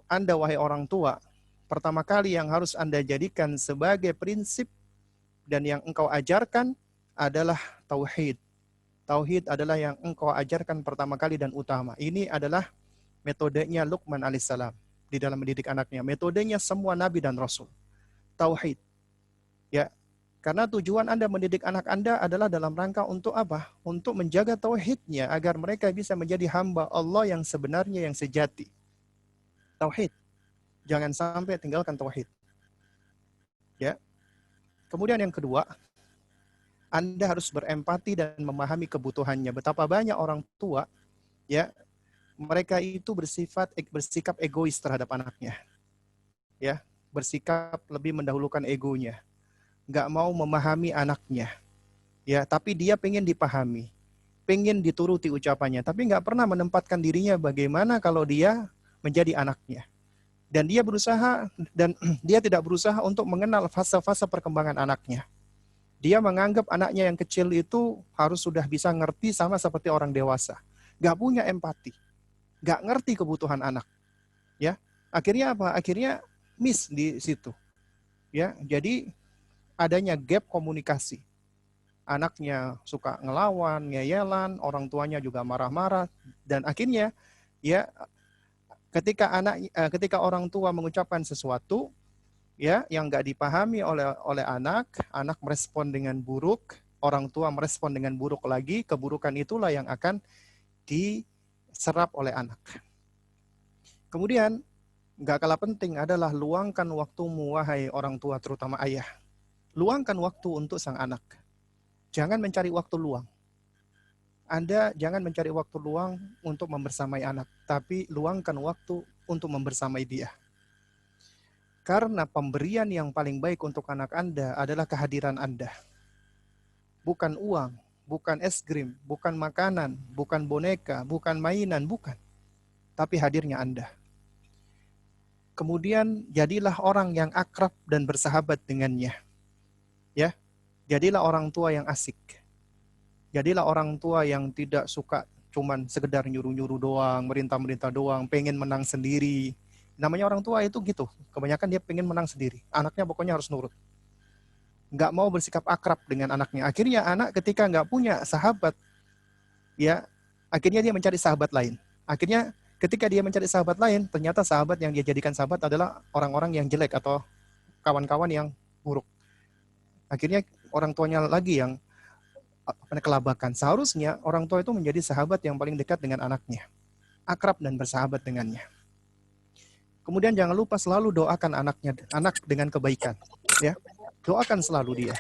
Anda wahai orang tua, pertama kali yang harus Anda jadikan sebagai prinsip dan yang engkau ajarkan adalah tauhid. Tauhid adalah yang engkau ajarkan pertama kali dan utama. Ini adalah metodenya Luqman alaihissalam di dalam mendidik anaknya. Metodenya semua nabi dan rasul. Tauhid. Ya, karena tujuan Anda mendidik anak Anda adalah dalam rangka untuk apa? Untuk menjaga tauhidnya agar mereka bisa menjadi hamba Allah yang sebenarnya, yang sejati. Tauhid. Jangan sampai tinggalkan tauhid. Ya. Kemudian yang kedua, Anda harus berempati dan memahami kebutuhannya. Betapa banyak orang tua, ya, mereka itu bersikap egois terhadap anaknya. Ya, bersikap lebih mendahulukan egonya. Nggak mau memahami anaknya. Ya, tapi dia pengen dipahami. Pengen dituruti ucapannya, tapi nggak pernah menempatkan dirinya bagaimana kalau dia menjadi anaknya. Dan dia berusaha, dan dia tidak berusaha untuk mengenal fase-fase perkembangan anaknya. Dia menganggap anaknya yang kecil itu harus sudah bisa ngerti sama seperti orang dewasa. Gak punya empati. Gak ngerti kebutuhan anak. Ya, akhirnya apa? Akhirnya miss di situ. Ya, jadi adanya gap komunikasi. Anaknya suka ngelawan, ngeyelan, orang tuanya juga marah-marah, dan akhirnya, ya, ketika orang tua mengucapkan sesuatu, ya, yang nggak dipahami oleh anak merespon dengan buruk, orang tua merespon dengan buruk lagi, keburukan itulah yang akan diserap oleh anak. Kemudian nggak kalah penting adalah luangkan waktumu wahai orang tua, terutama ayah. Luangkan waktu untuk sang anak. Jangan mencari waktu luang. Anda jangan mencari waktu luang untuk membersamai anak, tapi luangkan waktu untuk membersamai dia. Karena pemberian yang paling baik untuk anak Anda adalah kehadiran Anda. Bukan uang, bukan es krim, bukan makanan, bukan boneka, bukan mainan, bukan. Tapi hadirnya Anda. Kemudian jadilah orang yang akrab dan bersahabat dengannya. Ya, jadilah orang tua yang asik. Jadilah orang tua yang tidak suka cuman sekedar nyuruh-nyuruh doang, merintah-merintah doang, pengen menang sendiri. Namanya orang tua itu gitu. Kebanyakan dia pengen menang sendiri. Anaknya pokoknya harus nurut. Nggak mau bersikap akrab dengan anaknya. Akhirnya anak ketika nggak punya sahabat, ya akhirnya dia mencari sahabat lain. Akhirnya ketika dia mencari sahabat lain, ternyata sahabat yang dia jadikan sahabat adalah orang-orang yang jelek atau kawan-kawan yang buruk. Akhirnya orang tuanya lagi yang kelabakan. Seharusnya orang tua itu menjadi sahabat yang paling dekat dengan anaknya, akrab dan bersahabat dengannya. Kemudian jangan lupa selalu doakan anak dengan kebaikan, ya. Doakan selalu dia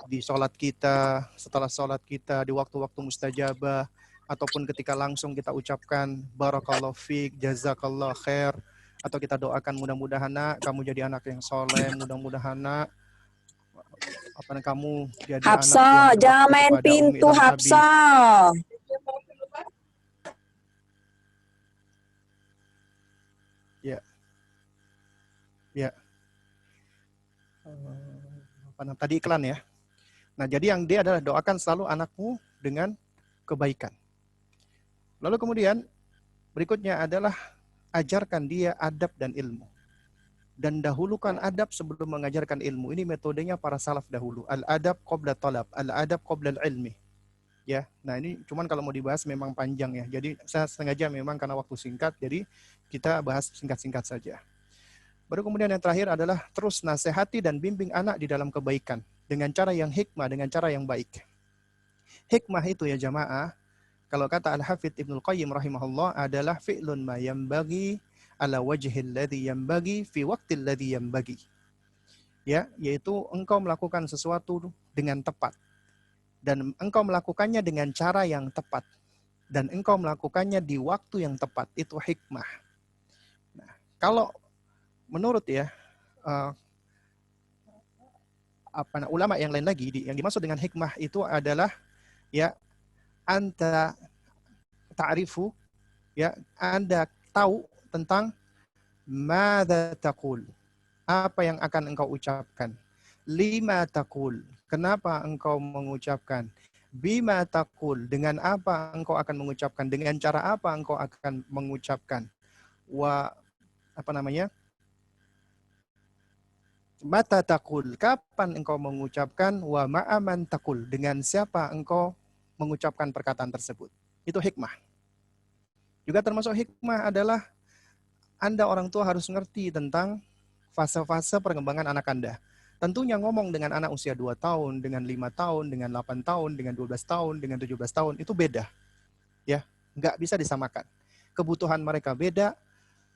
di sholat kita, setelah sholat kita, di waktu-waktu mustajabah, ataupun ketika langsung kita ucapkan barakallahu fiik, jazakallah khair, atau kita doakan mudah-mudahan nak kamu jadi anak yang soleh, mudah-mudahan nak kamu jadi anak yang Hafsa, jangan berbakti main kepada umi pintu, dan abi. Hafsa. Ya, ya. Tadi iklan ya. Nah, jadi yang dia adalah doakan selalu anakmu dengan kebaikan. Lalu kemudian berikutnya adalah ajarkan dia adab dan ilmu. Dan dahulukan adab sebelum mengajarkan ilmu. Ini metodenya para salaf dahulu. Al-adab qabla talab, al-adab qabla al-ilmi. Ya, nah ini cuman kalau mau dibahas memang panjang ya. Jadi saya sengaja memang karena waktu singkat, jadi kita bahas singkat-singkat saja. Baru kemudian yang terakhir adalah terus nasihati dan bimbing anak di dalam kebaikan dengan cara yang hikmah, dengan cara yang baik. Hikmah itu ya jamaah, kalau kata Al-Hafidz Ibnul Qayyim rahimahullah adalah fi'lun ma yambagi ala wajhil ladzi yambagi fi waqtil ladzi yambagi. Ya, yaitu engkau melakukan sesuatu dengan tepat dan engkau melakukannya dengan cara yang tepat dan engkau melakukannya di waktu yang tepat, itu hikmah. Nah, kalau menurut ya ulama yang lain lagi, yang dimaksud dengan hikmah itu adalah ya anta ta'rifu, ya Anda tahu tentang madza taqul, apa yang akan engkau ucapkan, lima taqul, kenapa engkau mengucapkan, bima taqul, dengan apa engkau akan mengucapkan, dengan cara apa engkau akan mengucapkan, wa mata taqul, kapan engkau mengucapkan, wa ma'aman taqul, dengan siapa engkau mengucapkan perkataan tersebut. Itu hikmah. Juga termasuk hikmah adalah Anda orang tua harus ngerti tentang fase-fase perkembangan anak Anda. Tentunya ngomong dengan anak usia 2 tahun, dengan 5 tahun, dengan 8 tahun, dengan 12 tahun, dengan 17 tahun, itu beda. Ya, nggak bisa disamakan. Kebutuhan mereka beda,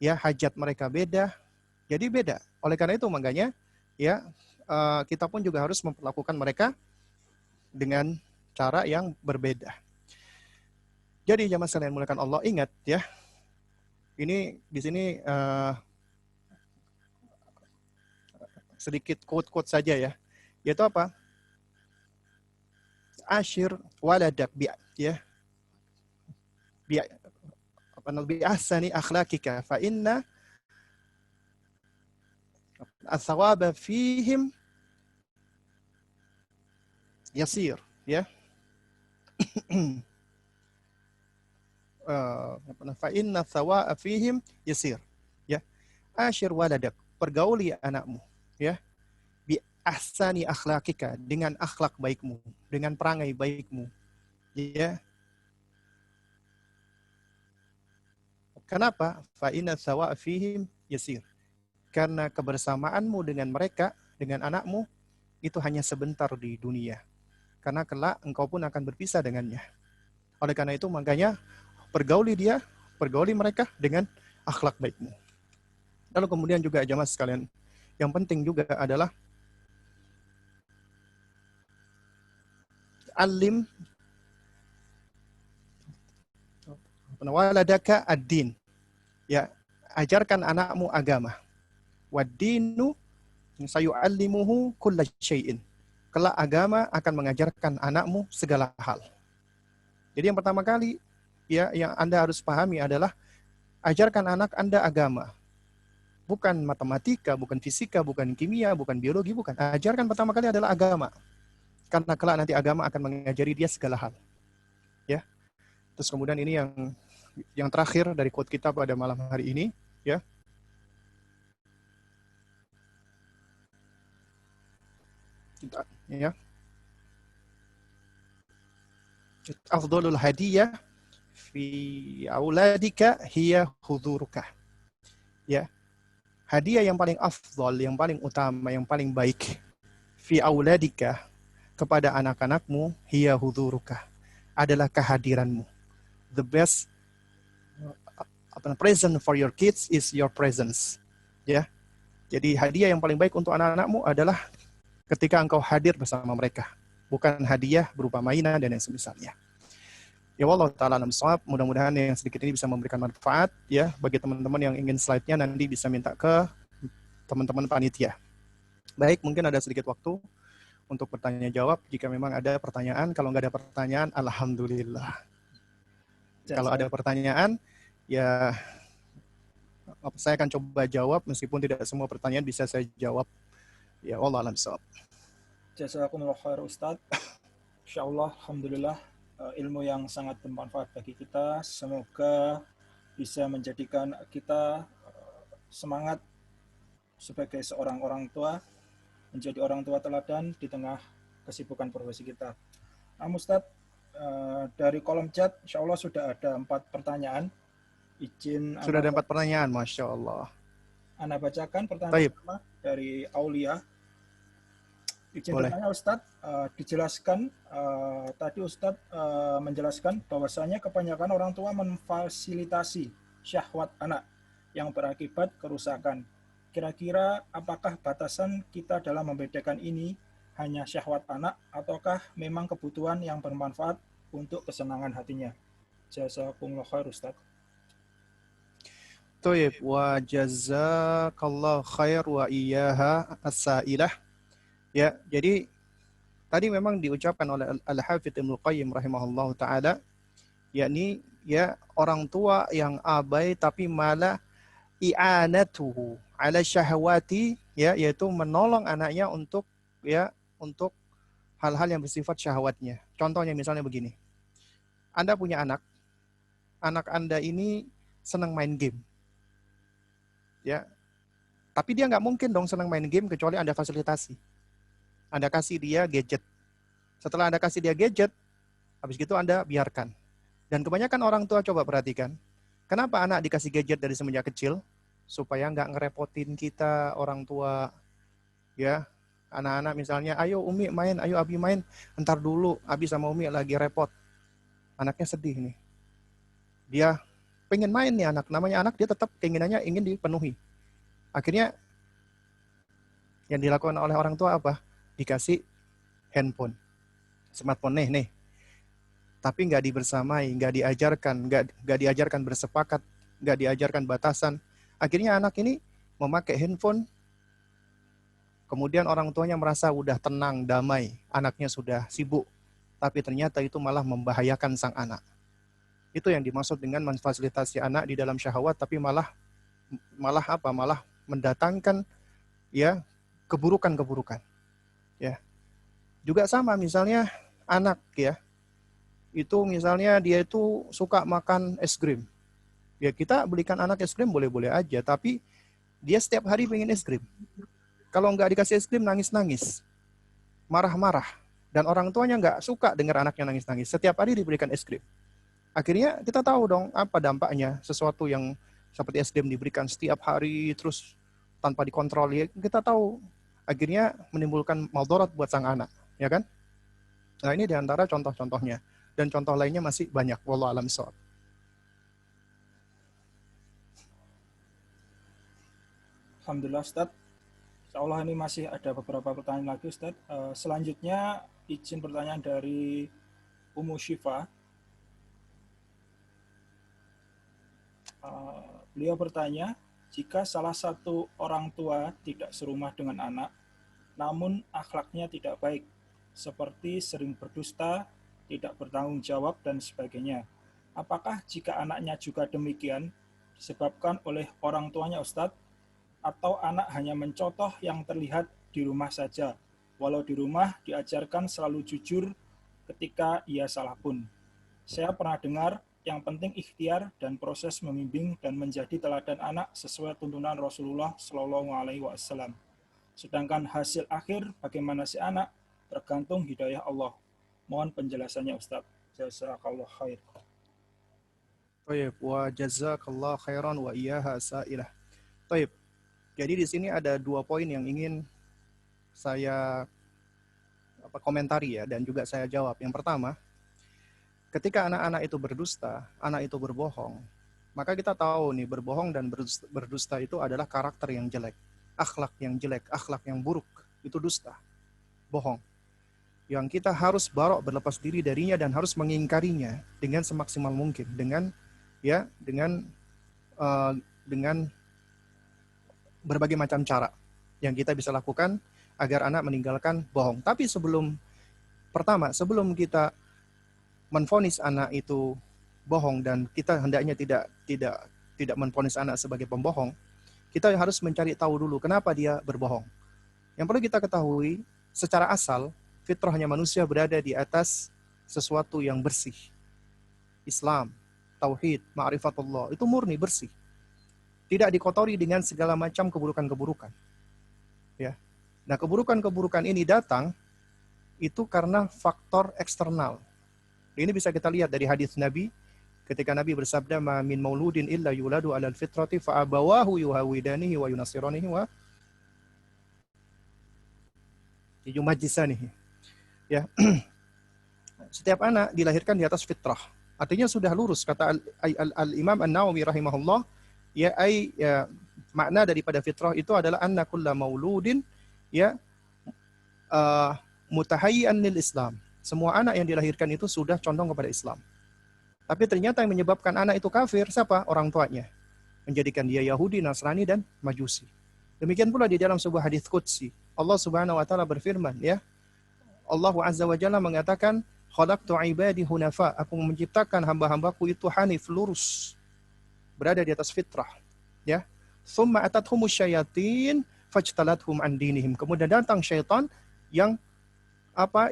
ya hajat mereka beda, jadi beda. Oleh karena itu makanya ya kita pun juga harus memperlakukan mereka dengan cara yang berbeda. Jadi jamaah sekalian muliakan Allah, ingat ya, ini di sini sedikit quote-quote saja ya, yaitu apa? Ashir waladak bi ahsani akhlaqika fa inna as-sawaba fihim yasir, ya. Fa inna thawa'a fihim yasir, ya. Ashir waladak, pergauli anakmu, ya, bi ahsani akhlaqika, dengan akhlak baikmu, dengan perangai baikmu, ya. Kenapa? Fa inna thawa'a fihim yasir, karena kebersamaanmu dengan mereka, dengan anakmu, itu hanya sebentar di dunia, karena kelak engkau pun akan berpisah dengannya. Oleh karena itu makanya pergauli mereka dengan akhlak baikmu. Lalu kemudian juga jamaah sekalian, yang penting juga adalah alim waladaka ad-din. Ya, ajarkan anakmu agama. Wad-dinu sayu'allimuhu kulla syai'in. Kelak agama akan mengajarkan anakmu segala hal. Jadi yang pertama kali ya yang Anda harus pahami adalah ajarkan anak Anda agama. Bukan matematika, bukan fisika, bukan kimia, bukan biologi, bukan. Ajarkan pertama kali adalah agama. Karena kelak nanti agama akan mengajari dia segala hal. Ya. Terus kemudian ini yang terakhir dari quote kita pada malam hari ini, ya. Ya. Afdhalul hadiyah fi auladika hiya huduruka. Ya. Hadiah yang paling afdal, yang paling utama, yang paling baik fi auladika kepada anak-anakmu hiya huduruka adalah kehadiranmu. The best present for your kids is your presence. Ya. Jadi hadiah yang paling baik untuk anak-anakmu adalah ketika engkau hadir bersama mereka, bukan hadiah berupa mainan dan yang semisalnya. Ya Allah taala alam shawab, mudah-mudahan yang sedikit ini bisa memberikan manfaat ya bagi teman-teman yang ingin slide-nya nanti bisa minta ke teman-teman panitia. Baik, mungkin ada sedikit waktu untuk bertanya jawab jika memang ada pertanyaan. Kalau nggak ada pertanyaan, alhamdulillah. Kalau ada pertanyaan, ya saya akan coba jawab meskipun tidak semua pertanyaan bisa saya jawab. Ya Allah alam shawab. Jazakumullah khair Ustaz. Insyaallah alhamdulillah ilmu yang sangat bermanfaat bagi kita. Semoga bisa menjadikan kita semangat sebagai seorang orang tua, menjadi orang tua teladan di tengah kesibukan profesi kita. Nah, Ustaz, dari kolom chat insya Allah sudah ada 4 pertanyaan. Sudah ada 4 pertanyaan, Masya Allah. Anda bacakan pertanyaan pertama dari Aulia. Izin bertanya Ustadz, dijelaskan tadi Ustadz menjelaskan bahwasanya kebanyakan orang tua memfasilitasi syahwat anak yang berakibat kerusakan. Kira-kira apakah batasan kita dalam membedakan ini hanya syahwat anak ataukah memang kebutuhan yang bermanfaat untuk kesenangan hatinya? Jazakumullah khair Ustadz. Baik, wa jazakallah khair wa iyyaha as-sailah. Ya, jadi tadi memang diucapkan oleh Al-Hafidz Ibnu Qayyim rahimahullahu taala, yakni ya orang tua yang abai tapi malah i'anatuhu ala syahwati, ya, yaitu menolong anaknya untuk hal-hal yang bersifat syahwatnya. Contohnya misalnya begini. Anda punya anak Anda ini senang main game. Ya. Tapi dia nggak mungkin dong senang main game kecuali Anda fasilitasi. Anda kasih dia gadget. Setelah Anda kasih dia gadget, habis itu Anda biarkan. Dan kebanyakan orang tua coba perhatikan, kenapa anak dikasih gadget dari semenjak kecil? Supaya nggak ngerepotin kita orang tua. Ya, anak-anak misalnya, ayo Umi main, ayo Abi main, entar dulu, Abi sama Umi lagi repot. Anaknya sedih nih. Dia pengen main nih anak, namanya anak dia tetap keinginannya ingin dipenuhi. Akhirnya yang dilakukan oleh orang tua apa? Dikasih handphone, smartphone nih. Tapi nggak dibersamai, nggak diajarkan bersepakat, nggak diajarkan batasan. Akhirnya anak ini memakai handphone, kemudian orang tuanya merasa udah tenang, damai, anaknya sudah sibuk, tapi ternyata itu malah membahayakan sang anak. Itu yang dimaksud dengan memfasilitasi anak di dalam syahwat, tapi malah mendatangkan ya keburukan. Ya. Juga sama misalnya anak ya. Itu misalnya dia itu suka makan es krim. Ya kita belikan anak es krim boleh-boleh aja, tapi dia setiap hari pengen es krim. Kalau nggak dikasih es krim nangis-nangis. Marah-marah. Dan orang tuanya nggak suka dengar anaknya nangis-nangis. Setiap hari diberikan es krim. Akhirnya kita tahu dong apa dampaknya. Sesuatu yang seperti es krim diberikan setiap hari terus tanpa dikontrol, ya kita tahu akhirnya menimbulkan madarat buat sang anak, ya kan? Nah, ini diantara contoh-contohnya. Dan contoh lainnya masih banyak. Wallahu a'lam bishawab. Alhamdulillah Ustaz. Insyaallah ini masih ada beberapa pertanyaan lagi Ustaz. Selanjutnya izin pertanyaan dari Ummu Syifa. Beliau bertanya, jika salah satu orang tua tidak serumah dengan anak, namun akhlaknya tidak baik, seperti sering berdusta, tidak bertanggung jawab, dan sebagainya. Apakah jika anaknya juga demikian, disebabkan oleh orang tuanya Ustadz, atau anak hanya mencontoh yang terlihat di rumah saja, walau di rumah diajarkan selalu jujur ketika ia salah pun. Saya pernah dengar yang penting ikhtiar dan proses membimbing dan menjadi teladan anak sesuai tuntunan Rasulullah Shallallahu Alaihi Wasallam. Sedangkan hasil akhir bagaimana si anak tergantung hidayah Allah. Mohon penjelasannya Ustadz. Jazakallah khair. Baik, wa jazakallah khairan wa iyyaha sa'ilah. Baik. Jadi di sini ada 2 poin yang ingin saya komentari ya, dan juga saya jawab. Yang pertama, ketika anak-anak itu berdusta, anak itu berbohong, maka kita tahu nih, berbohong dan berdusta itu adalah karakter yang jelek, akhlak yang jelek, akhlak yang buruk, itu dusta, bohong. Yang kita harus barok, berlepas diri darinya dan harus mengingkarinya dengan semaksimal mungkin, dengan berbagai macam cara yang kita bisa lakukan agar anak meninggalkan bohong. Tapi sebelum kita menvonis anak itu bohong, dan kita hendaknya tidak menvonis anak sebagai pembohong, kita harus mencari tahu dulu kenapa dia berbohong. Yang perlu kita ketahui, secara asal fitrahnya manusia berada di atas sesuatu yang bersih. Islam, tauhid, ma'rifatullah, itu murni bersih. Tidak dikotori dengan segala macam keburukan-keburukan. Ya. Nah, keburukan-keburukan ini datang itu karena faktor eksternal. Ini bisa kita lihat dari hadis Nabi ketika Nabi bersabda, "Ma min mauludin illa yuladu 'alal fitrati fa abawahu yuhawidanihi wa yunasiranihi wa yumajjisanihi." Ya. Setiap anak dilahirkan di atas fitrah. Artinya sudah lurus, kata Al-Imam An-Nawawi rahimahullah, makna daripada fitrah itu adalah anna kulla mauludin mutahayyi'an lil Islam. Semua anak yang dilahirkan itu sudah condong kepada Islam. Tapi ternyata yang menyebabkan anak itu kafir, siapa? Orang tuanya. Menjadikan dia Yahudi, Nasrani, dan Majusi. Demikian pula di dalam sebuah hadis qudsi. Allah Subhanahu wa taala berfirman, ya. Allah Azza wa Jalla mengatakan, "Khalaqtu 'ibadi hunafa." Aku menciptakan hamba-hambaku itu hanif, lurus. Berada di atas fitrah, ya. Tsumma atathumus syayatin fajtalathum an dinihim. Kemudian datang syaitan yang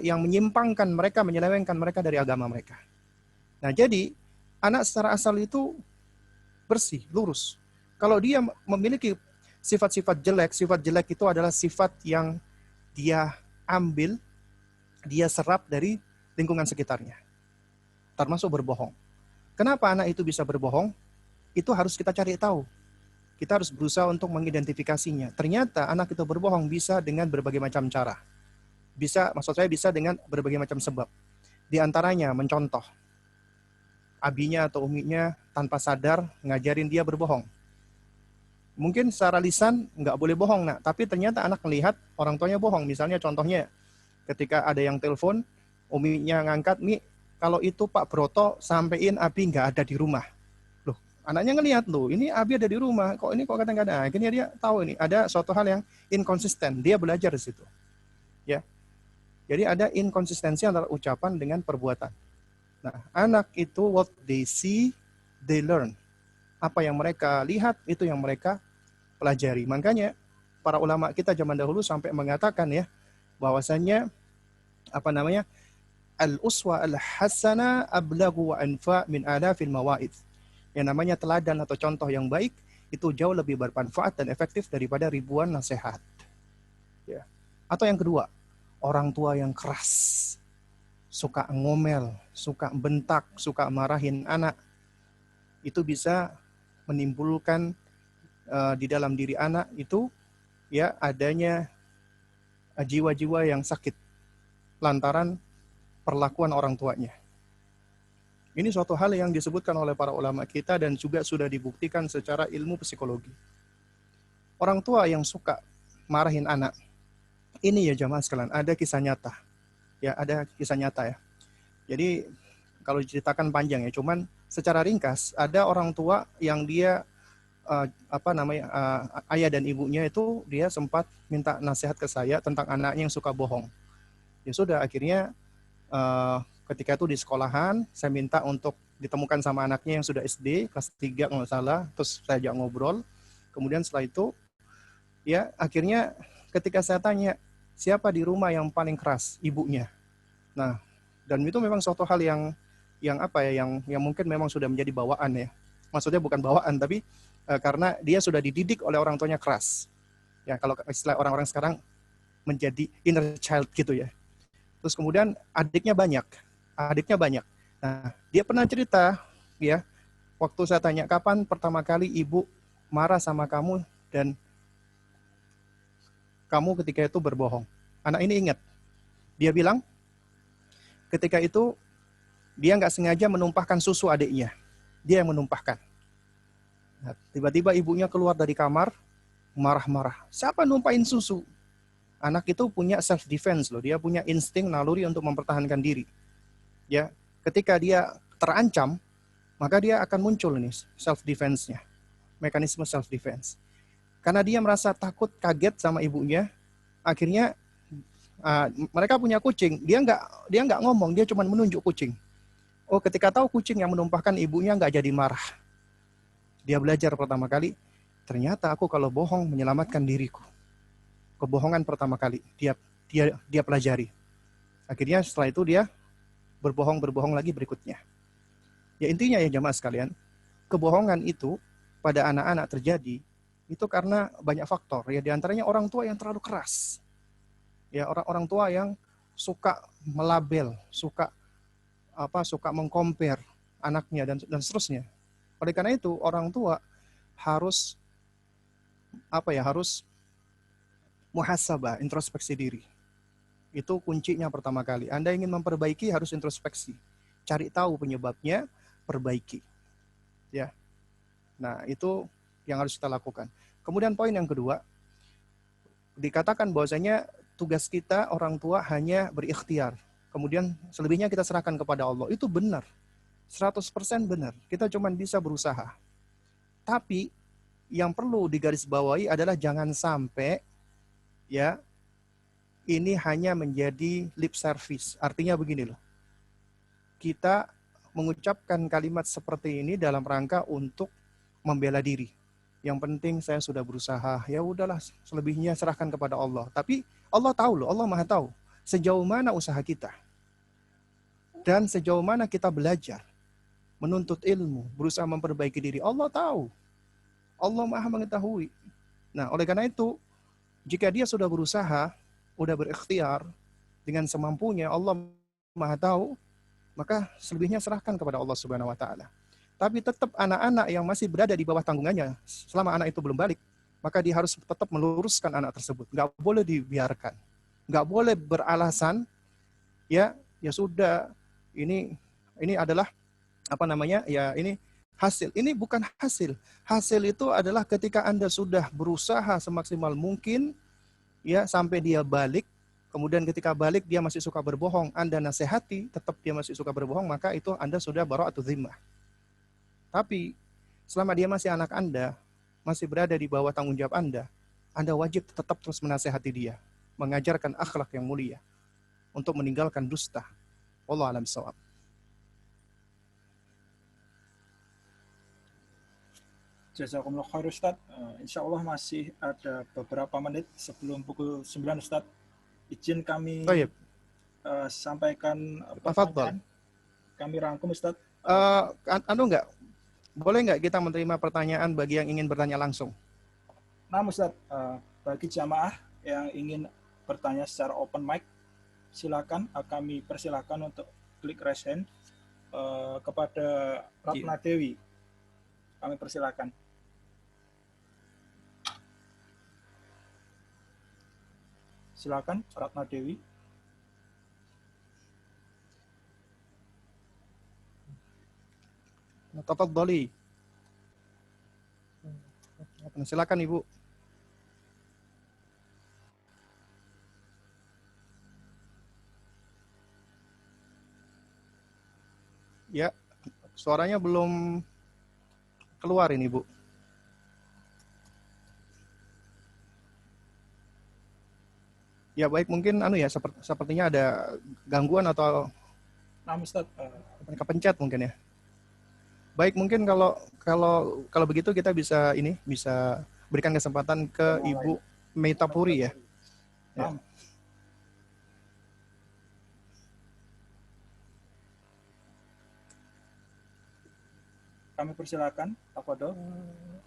menyimpangkan mereka, menyelewengkan mereka dari agama mereka. Nah, jadi anak secara asal itu bersih, lurus. Kalau dia memiliki sifat-sifat jelek itu adalah sifat yang dia ambil, dia serap dari lingkungan sekitarnya. Termasuk berbohong. Kenapa anak itu bisa berbohong? Itu harus kita cari tahu. Kita harus berusaha untuk mengidentifikasinya. Ternyata anak itu berbohong bisa dengan berbagai macam cara. Bisa dengan berbagai macam sebab. Di antaranya mencontoh. Abinya atau uminya tanpa sadar ngajarin dia berbohong. Mungkin secara lisan nggak boleh bohong, nak, tapi ternyata anak melihat orang tuanya bohong. Misalnya contohnya ketika ada yang telepon, uminya ngangkat, "Mi, kalau itu Pak Broto sampein Abi nggak ada di rumah." Loh, anaknya ngelihat, loh, ini Abi ada di rumah, kok kadang-kadang. Akhirnya dia tahu ini ada suatu hal yang inkonsisten. Dia belajar di situ. Ya. Jadi ada inkonsistensi antara ucapan dengan perbuatan. Nah, anak itu what they see, they learn. Apa yang mereka lihat, itu yang mereka pelajari. Makanya para ulama kita zaman dahulu sampai mengatakan, ya, bahwasannya al-uswa al-hasana ablagu wa anfa min alafil mawaid. Yang namanya teladan atau contoh yang baik itu jauh lebih bermanfaat dan efektif daripada ribuan nasihat. Ya. Atau yang kedua, orang tua yang keras, suka ngomel, suka bentak, suka marahin anak, itu bisa menimbulkan di dalam diri anak itu, ya, adanya jiwa-jiwa yang sakit lantaran perlakuan orang tuanya. Ini suatu hal yang disebutkan oleh para ulama kita dan juga sudah dibuktikan secara ilmu psikologi. Orang tua yang suka marahin anak, ini ya jamaah sekalian, ada kisah nyata. Ya, ada kisah nyata ya. Jadi kalau diceritakan panjang ya. Cuman secara ringkas ada orang tua yang dia ayah dan ibunya itu dia sempat minta nasihat ke saya tentang anaknya yang suka bohong. Ya sudah, akhirnya ketika itu di sekolahan saya minta untuk ditemukan sama anaknya yang sudah SD kelas 3 kalau nggak salah, terus saya ajak ngobrol. Kemudian setelah itu ya akhirnya ketika saya tanya siapa di rumah yang paling keras, ibunya. Nah, dan itu memang suatu hal yang mungkin memang sudah menjadi bawaan ya. Maksudnya bukan bawaan, tapi karena dia sudah dididik oleh orang tuanya keras. Ya, kalau istilah orang-orang sekarang menjadi inner child gitu ya. Terus kemudian adiknya banyak. Nah, dia pernah cerita ya, waktu saya tanya kapan pertama kali ibu marah sama kamu dan kamu ketika itu berbohong. Anak ini ingat. Dia bilang ketika itu dia nggak sengaja menumpahkan susu adiknya. Dia yang menumpahkan. Nah, tiba-tiba ibunya keluar dari kamar, marah-marah. Siapa numpahin susu? Anak itu punya self defense loh. Dia punya insting naluri untuk mempertahankan diri. Ya, ketika dia terancam, maka dia akan muncul nih self defense-nya. Mekanisme self defense. Karena dia merasa takut, kaget sama ibunya, akhirnya mereka punya kucing. Dia nggak ngomong, dia cuma menunjuk kucing. Oh, ketika tahu kucing yang menumpahkan, ibunya nggak jadi marah. Dia belajar pertama kali, ternyata aku kalau bohong menyelamatkan diriku. Kebohongan pertama kali dia pelajari. Akhirnya setelah itu dia berbohong lagi berikutnya. Ya intinya ya jamaah sekalian, kebohongan itu pada anak-anak terjadi itu karena banyak faktor. Ya diantaranya orang tua yang terlalu keras. Ya orang tua yang suka melabel, suka mengcompare anaknya dan seterusnya. Oleh karena itu orang tua harus harus muhasabah, introspeksi diri. Itu kuncinya pertama kali. Anda ingin memperbaiki harus introspeksi. Cari tahu penyebabnya, perbaiki. Ya. Nah, itu yang harus kita lakukan. Kemudian poin yang kedua, dikatakan bahwasanya tugas kita orang tua hanya berikhtiar. Kemudian selebihnya kita serahkan kepada Allah. Itu benar. 100% benar. Kita cuma bisa berusaha. Tapi yang perlu digarisbawahi adalah jangan sampai ya ini hanya menjadi lip service. Artinya begini loh. Kita mengucapkan kalimat seperti ini dalam rangka untuk membela diri. Yang penting saya sudah berusaha, ya udahlah selebihnya serahkan kepada Allah. Tapi Allah tahu loh, Allah Maha tahu sejauh mana usaha kita. Dan sejauh mana kita belajar, menuntut ilmu, berusaha memperbaiki diri. Allah tahu. Allah Maha mengetahui. Nah, oleh karena itu, jika dia sudah berusaha, sudah berikhtiar dengan semampunya, Allah Maha tahu, maka selebihnya serahkan kepada Allah Subhanahu wa taala. Tapi tetap anak-anak yang masih berada di bawah tanggungannya, selama anak itu belum balik, maka dia harus tetap meluruskan anak tersebut. Nggak boleh dibiarkan. Nggak boleh beralasan, ya sudah, ini adalah ini hasil. Ini bukan hasil. Hasil itu adalah ketika Anda sudah berusaha semaksimal mungkin, ya sampai dia balik. Kemudian ketika balik dia masih suka berbohong, Anda nasihati, tetap dia masih suka berbohong, maka itu Anda sudah bara'atu dzimmah. Tapi selama dia masih anak Anda, masih berada di bawah tanggung jawab Anda wajib tetap terus menasihati dia, mengajarkan akhlak yang mulia untuk meninggalkan dusta. Wallahu a'lam bishawab. Jazakumullah khair Ustaz. Insya Allah masih ada beberapa menit sebelum pukul 9 Ustaz. Izin kami sampaikan pertanyaan. Kami rangkum Ustaz. Enggak, boleh nggak kita menerima pertanyaan bagi yang ingin bertanya langsung? Nah Ustaz, bagi jamaah yang ingin bertanya secara open mic, silakan kami persilakan untuk klik raise hand kepada Ratna Dewi. Kami persilakan. Silakan Ratna Dewi. Tafadhali. Silakan Ibu. Suaranya belum keluar ini, Bu. Ya baik, mungkin sepertinya ada gangguan atau Nah, Ustaz, kepencet mungkin ya. Baik, mungkin kalau begitu kita bisa berikan kesempatan ke Ibu Meitapuri ya. Ya. nah, kami persilakan, Tafadhol.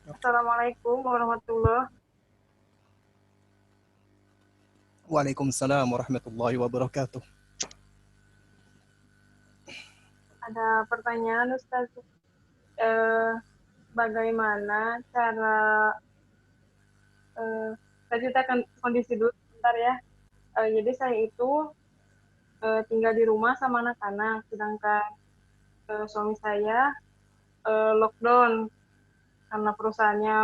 Assalamualaikum warahmatullahi. Waalaikumsalam warahmatullahi wabarakatuh. Ada pertanyaan Ustaz. Bagaimana cara saya ceritakan kondisi dulu sebentar ya. Jadi saya itu tinggal di rumah sama anak-anak, sedangkan suami saya lockdown karena perusahaannya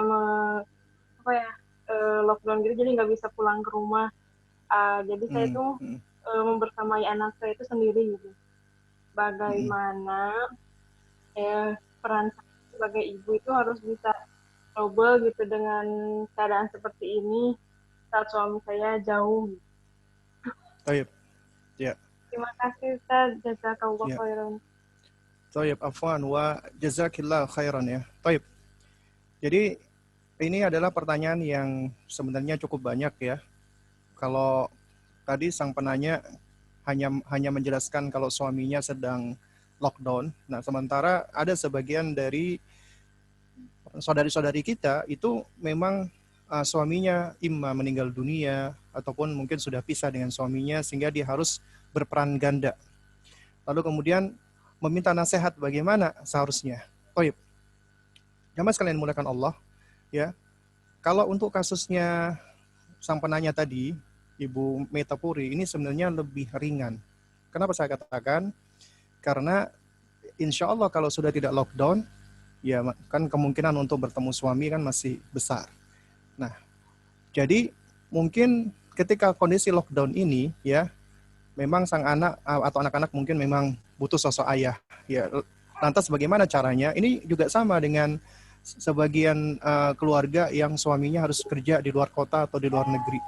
lockdown gitu, jadi nggak bisa pulang ke rumah. Jadi saya itu membersamai anak saya itu sendiri gitu. Bagaimana peran saya sebagai ibu itu harus bisa double gitu dengan keadaan seperti ini saat suami saya jauh. Baik. Ya. Terima kasih Ustaz, jazakallahu khairan. Baik, afwan wa jazakillah khairan ya. Baik. Jadi ini adalah pertanyaan yang sebenarnya cukup banyak ya. Kalau tadi sang penanya hanya menjelaskan kalau suaminya sedang lockdown. Nah, sementara ada sebagian dari saudari-saudari kita itu memang suaminya imma meninggal dunia ataupun mungkin sudah pisah dengan suaminya sehingga dia harus berperan ganda. Lalu kemudian meminta nasihat bagaimana seharusnya. Baik. Jamaah sekalian muliakan Allah, ya. Kalau untuk kasusnya sang penanya tadi, Ibu Meitapuri, ini sebenarnya lebih ringan. Kenapa saya katakan? Karena insya Allah kalau sudah tidak lockdown, ya kan kemungkinan untuk bertemu suami kan masih besar. Nah, jadi mungkin ketika kondisi lockdown ini, ya, memang sang anak atau anak-anak mungkin memang butuh sosok ayah. Ya, lantas bagaimana caranya? Ini juga sama dengan sebagian keluarga yang suaminya harus kerja di luar kota atau di luar negeri.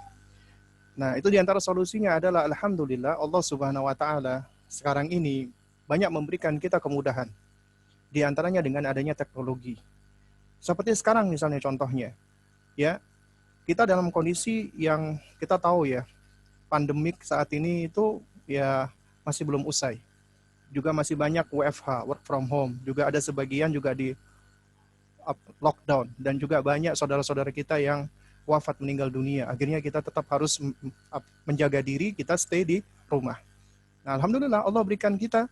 Nah, itu diantara solusinya adalah alhamdulillah Allah Subhanahu wa taala sekarang ini banyak memberikan kita kemudahan. Di antaranya dengan adanya teknologi. Seperti sekarang misalnya contohnya, ya, kita dalam kondisi yang kita tahu ya, pandemik saat ini itu ya masih belum usai. Juga masih banyak WFH, work from home. Juga ada sebagian juga di lockdown. Dan juga banyak saudara-saudara kita yang wafat meninggal dunia. Akhirnya kita tetap harus menjaga diri, kita stay di rumah. Nah, alhamdulillah Allah berikan kita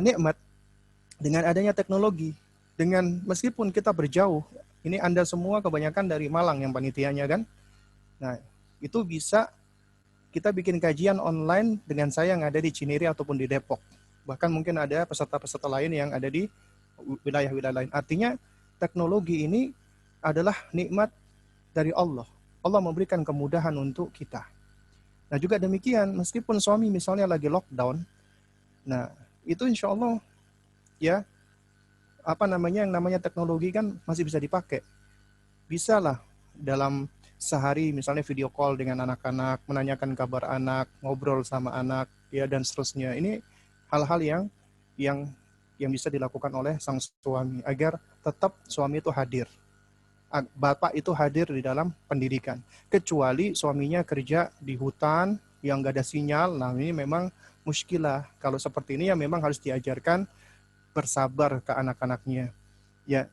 nikmat dengan adanya teknologi. Dengan meskipun kita berjauh, ini Anda semua kebanyakan dari Malang yang panitianya kan. Nah, itu bisa kita bikin kajian online dengan saya yang ada di Cinere ataupun di Depok. Bahkan mungkin ada peserta-peserta lain yang ada di wilayah-wilayah lain. Artinya teknologi ini adalah nikmat dari Allah. Allah memberikan kemudahan untuk kita. Nah juga demikian, meskipun suami misalnya lagi lockdown, nah itu insya Allah ya, yang namanya teknologi kan masih bisa dipakai. Bisa lah dalam sehari misalnya video call dengan anak-anak, menanyakan kabar anak, ngobrol sama anak, ya dan seterusnya. Ini hal-hal yang bisa dilakukan oleh sang suami agar tetap suami itu hadir. Bapak itu hadir di dalam pendidikan. Kecuali suaminya kerja di hutan yang gak ada sinyal, nah ini memang muskilah. Kalau seperti ini ya memang harus diajarkan bersabar ke anak-anaknya. Ya.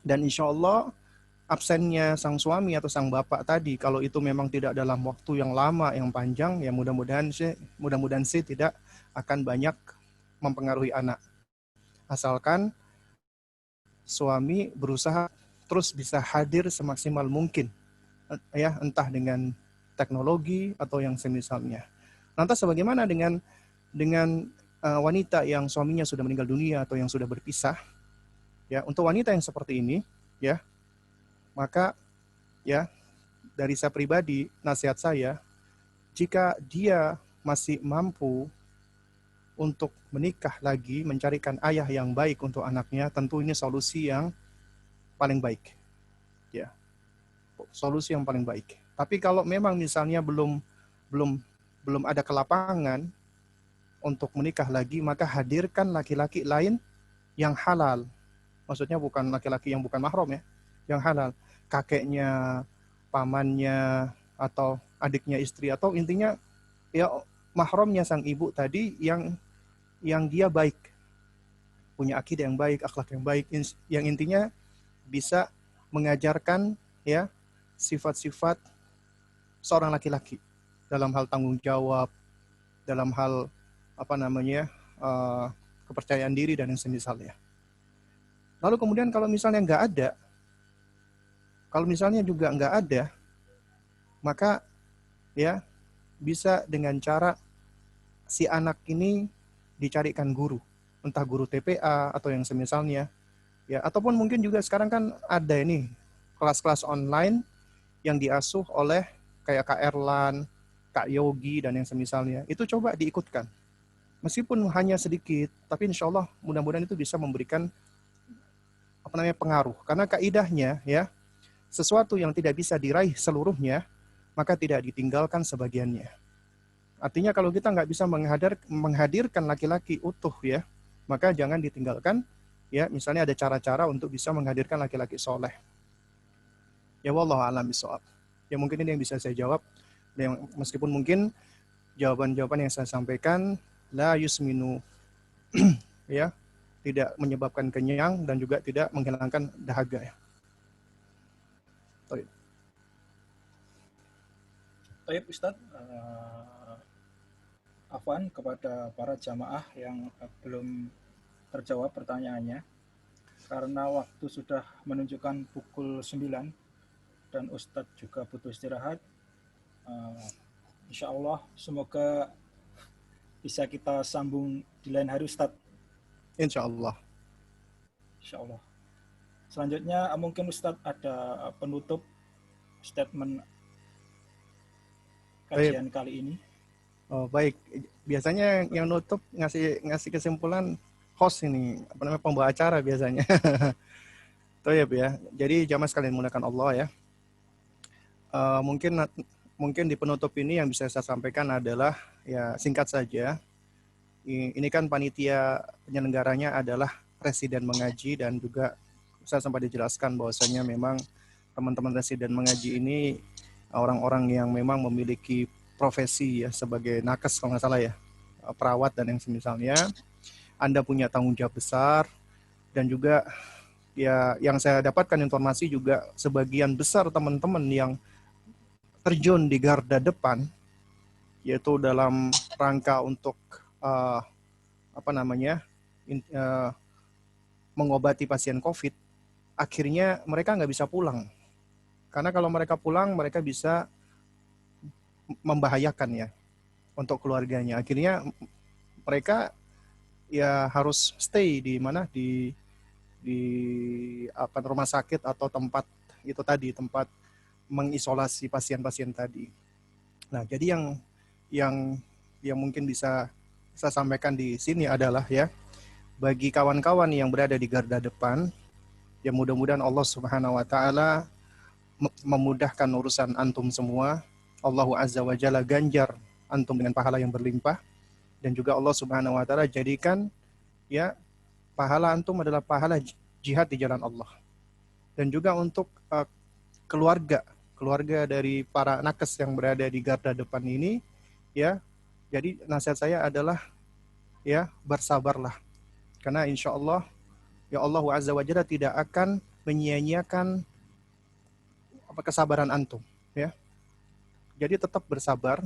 Dan insya Allah absennya sang suami atau sang bapak tadi, kalau itu memang tidak dalam waktu yang lama, yang panjang, ya mudah-mudahan sih tidak akan banyak mempengaruhi anak. Asalkan suami berusaha terus bisa hadir semaksimal mungkin, ya entah dengan teknologi atau yang semisalnya. Lantas bagaimana dengan wanita yang suaminya sudah meninggal dunia atau yang sudah berpisah? Ya, untuk wanita yang seperti ini, ya, maka ya dari saya pribadi, nasihat saya, jika dia masih mampu untuk menikah lagi, mencarikan ayah yang baik untuk anaknya, tentu ini solusi yang paling baik. Ya, solusi yang paling baik. Tapi kalau memang misalnya belum ada kelapangan untuk menikah lagi, maka hadirkan laki-laki lain yang halal. Maksudnya bukan laki-laki yang bukan mahram ya, yang halal. Kakeknya, pamannya, atau adiknya istri, atau intinya ya mahramnya sang ibu tadi yang dia baik, punya akidah yang baik, akhlak yang baik, yang intinya bisa mengajarkan ya sifat-sifat seorang laki-laki dalam hal tanggung jawab, dalam hal apa namanya kepercayaan diri dan yang semisalnya. Lalu kemudian kalau misalnya juga nggak ada, maka ya bisa dengan cara si anak ini dicarikan guru, entah guru TPA atau yang semisalnya, ya ataupun mungkin juga sekarang kan ada ini kelas-kelas online yang diasuh oleh kayak Kak Erlan, Kak Yogi dan yang semisalnya. Itu coba diikutkan. Meskipun hanya sedikit, tapi insya Allah mudah-mudahan itu bisa memberikan pengaruh. Karena kaidahnya ya, sesuatu yang tidak bisa diraih seluruhnya, maka tidak ditinggalkan sebagiannya. Artinya kalau kita nggak bisa menghadirkan laki-laki utuh ya, maka jangan ditinggalkan ya. Misalnya ada cara-cara untuk bisa menghadirkan laki-laki soleh. Ya wallahu a'lam bishawab. Ya mungkin ini yang bisa saya jawab. Dan meskipun mungkin jawaban-jawaban yang saya sampaikan la yusminu ya, tidak menyebabkan kenyang dan juga tidak menghilangkan dahaga ya. Baik Ustadz, afwan kepada para jamaah yang belum terjawab pertanyaannya, karena waktu sudah menunjukkan pukul 9 dan Ustadz juga butuh istirahat. Insya Allah semoga bisa kita sambung di lain hari Ustadz. Insya Allah. Insya Allah. Selanjutnya mungkin Ustadz ada penutup statement kajian kali ini. Oh baik, biasanya yang nutup ngasih kesimpulan host ini, apa namanya, pembawa acara biasanya. Toyib ya. Jadi jamaah sekalian menggunakan Allah ya. Mungkin di penutup ini yang bisa saya sampaikan adalah ya singkat saja. Ini kan panitia penyelenggaranya adalah Residen Mengaji, dan juga saya sempat dijelaskan bahwasanya memang teman-teman Residen Mengaji ini orang-orang yang memang memiliki profesi ya sebagai nakes kalau nggak salah ya, perawat dan yang semisalnya. Anda punya tanggung jawab besar, dan juga ya yang saya dapatkan informasi juga sebagian besar teman-teman yang terjun di garda depan yaitu dalam rangka untuk mengobati pasien COVID, akhirnya mereka nggak bisa pulang. Karena kalau mereka pulang, mereka bisa membahayakan ya untuk keluarganya. Akhirnya mereka ya harus stay di mana di rumah sakit atau tempat itu tadi, tempat mengisolasi pasien-pasien tadi. Nah, jadi yang mungkin bisa saya sampaikan di sini adalah ya, bagi kawan-kawan yang berada di garda depan, ya mudah-mudahan Allah Subhanahu wa taala memudahkan urusan antum semua. Allah Azza wa Jalla ganjar antum dengan pahala yang berlimpah, dan juga Allah Subhanahu wa taala jadikan ya pahala antum adalah pahala jihad di jalan Allah. Dan juga untuk keluarga dari para nakes yang berada di garda depan ini ya, jadi nasihat saya adalah ya bersabarlah, karena insya Allah ya Allah Azza wa Jalla tidak akan menyia-nyiakan kesabaran antum ya. Jadi tetap bersabar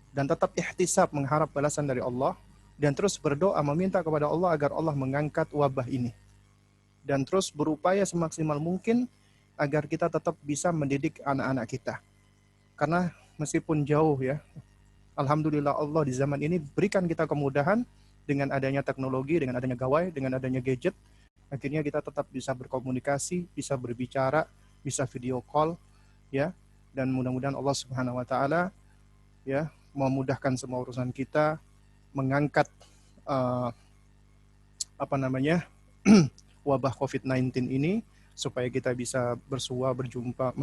dan tetap ihtisab, mengharap balasan dari Allah, dan terus berdoa meminta kepada Allah agar Allah mengangkat wabah ini, dan terus berupaya semaksimal mungkin agar kita tetap bisa mendidik anak-anak kita. Karena meskipun jauh ya, alhamdulillah Allah di zaman ini berikan kita kemudahan dengan adanya teknologi, dengan adanya gawai, dengan adanya gadget. Akhirnya kita tetap bisa berkomunikasi, bisa berbicara, bisa video call ya, dan mudah-mudahan Allah Subhanahu wa taala ya memudahkan semua urusan kita, mengangkat uh, apa namanya wabah COVID-19 ini, supaya kita bisa bersua, berjumpa,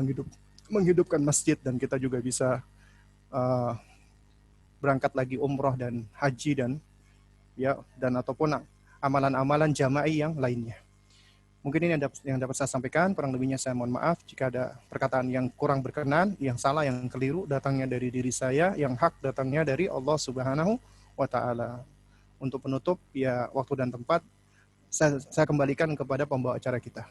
menghidupkan masjid, dan kita juga bisa uh, berangkat lagi umroh dan haji dan ataupun amalan-amalan jama'i yang lainnya. Mungkin ini yang dapat saya sampaikan. Kurang lebihnya saya mohon maaf jika ada perkataan yang kurang berkenan, yang salah, yang keliru datangnya dari diri saya, yang hak datangnya dari Allah Subhanahu wa taala. Untuk penutup, ya waktu dan tempat saya kembalikan kepada pembawa acara kita.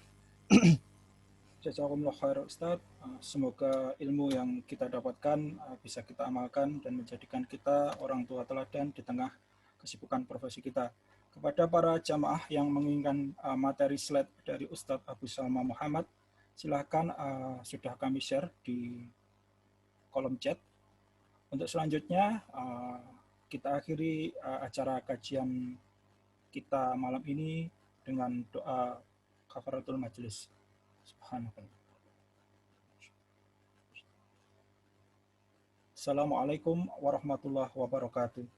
Jazakumullah khair Ustaz. Semoga ilmu yang kita dapatkan bisa kita amalkan dan menjadikan kita orang tua teladan di tengah kesibukan profesi kita. Kepada para jamaah yang menginginkan materi slide dari Ustadz Abu Salma Muhammad, silahkan sudah kami share di kolom chat. Untuk selanjutnya, kita akhiri acara kajian kita malam ini dengan doa kafaratul majelis. Subhanallah. Assalamualaikum warahmatullahi wabarakatuh.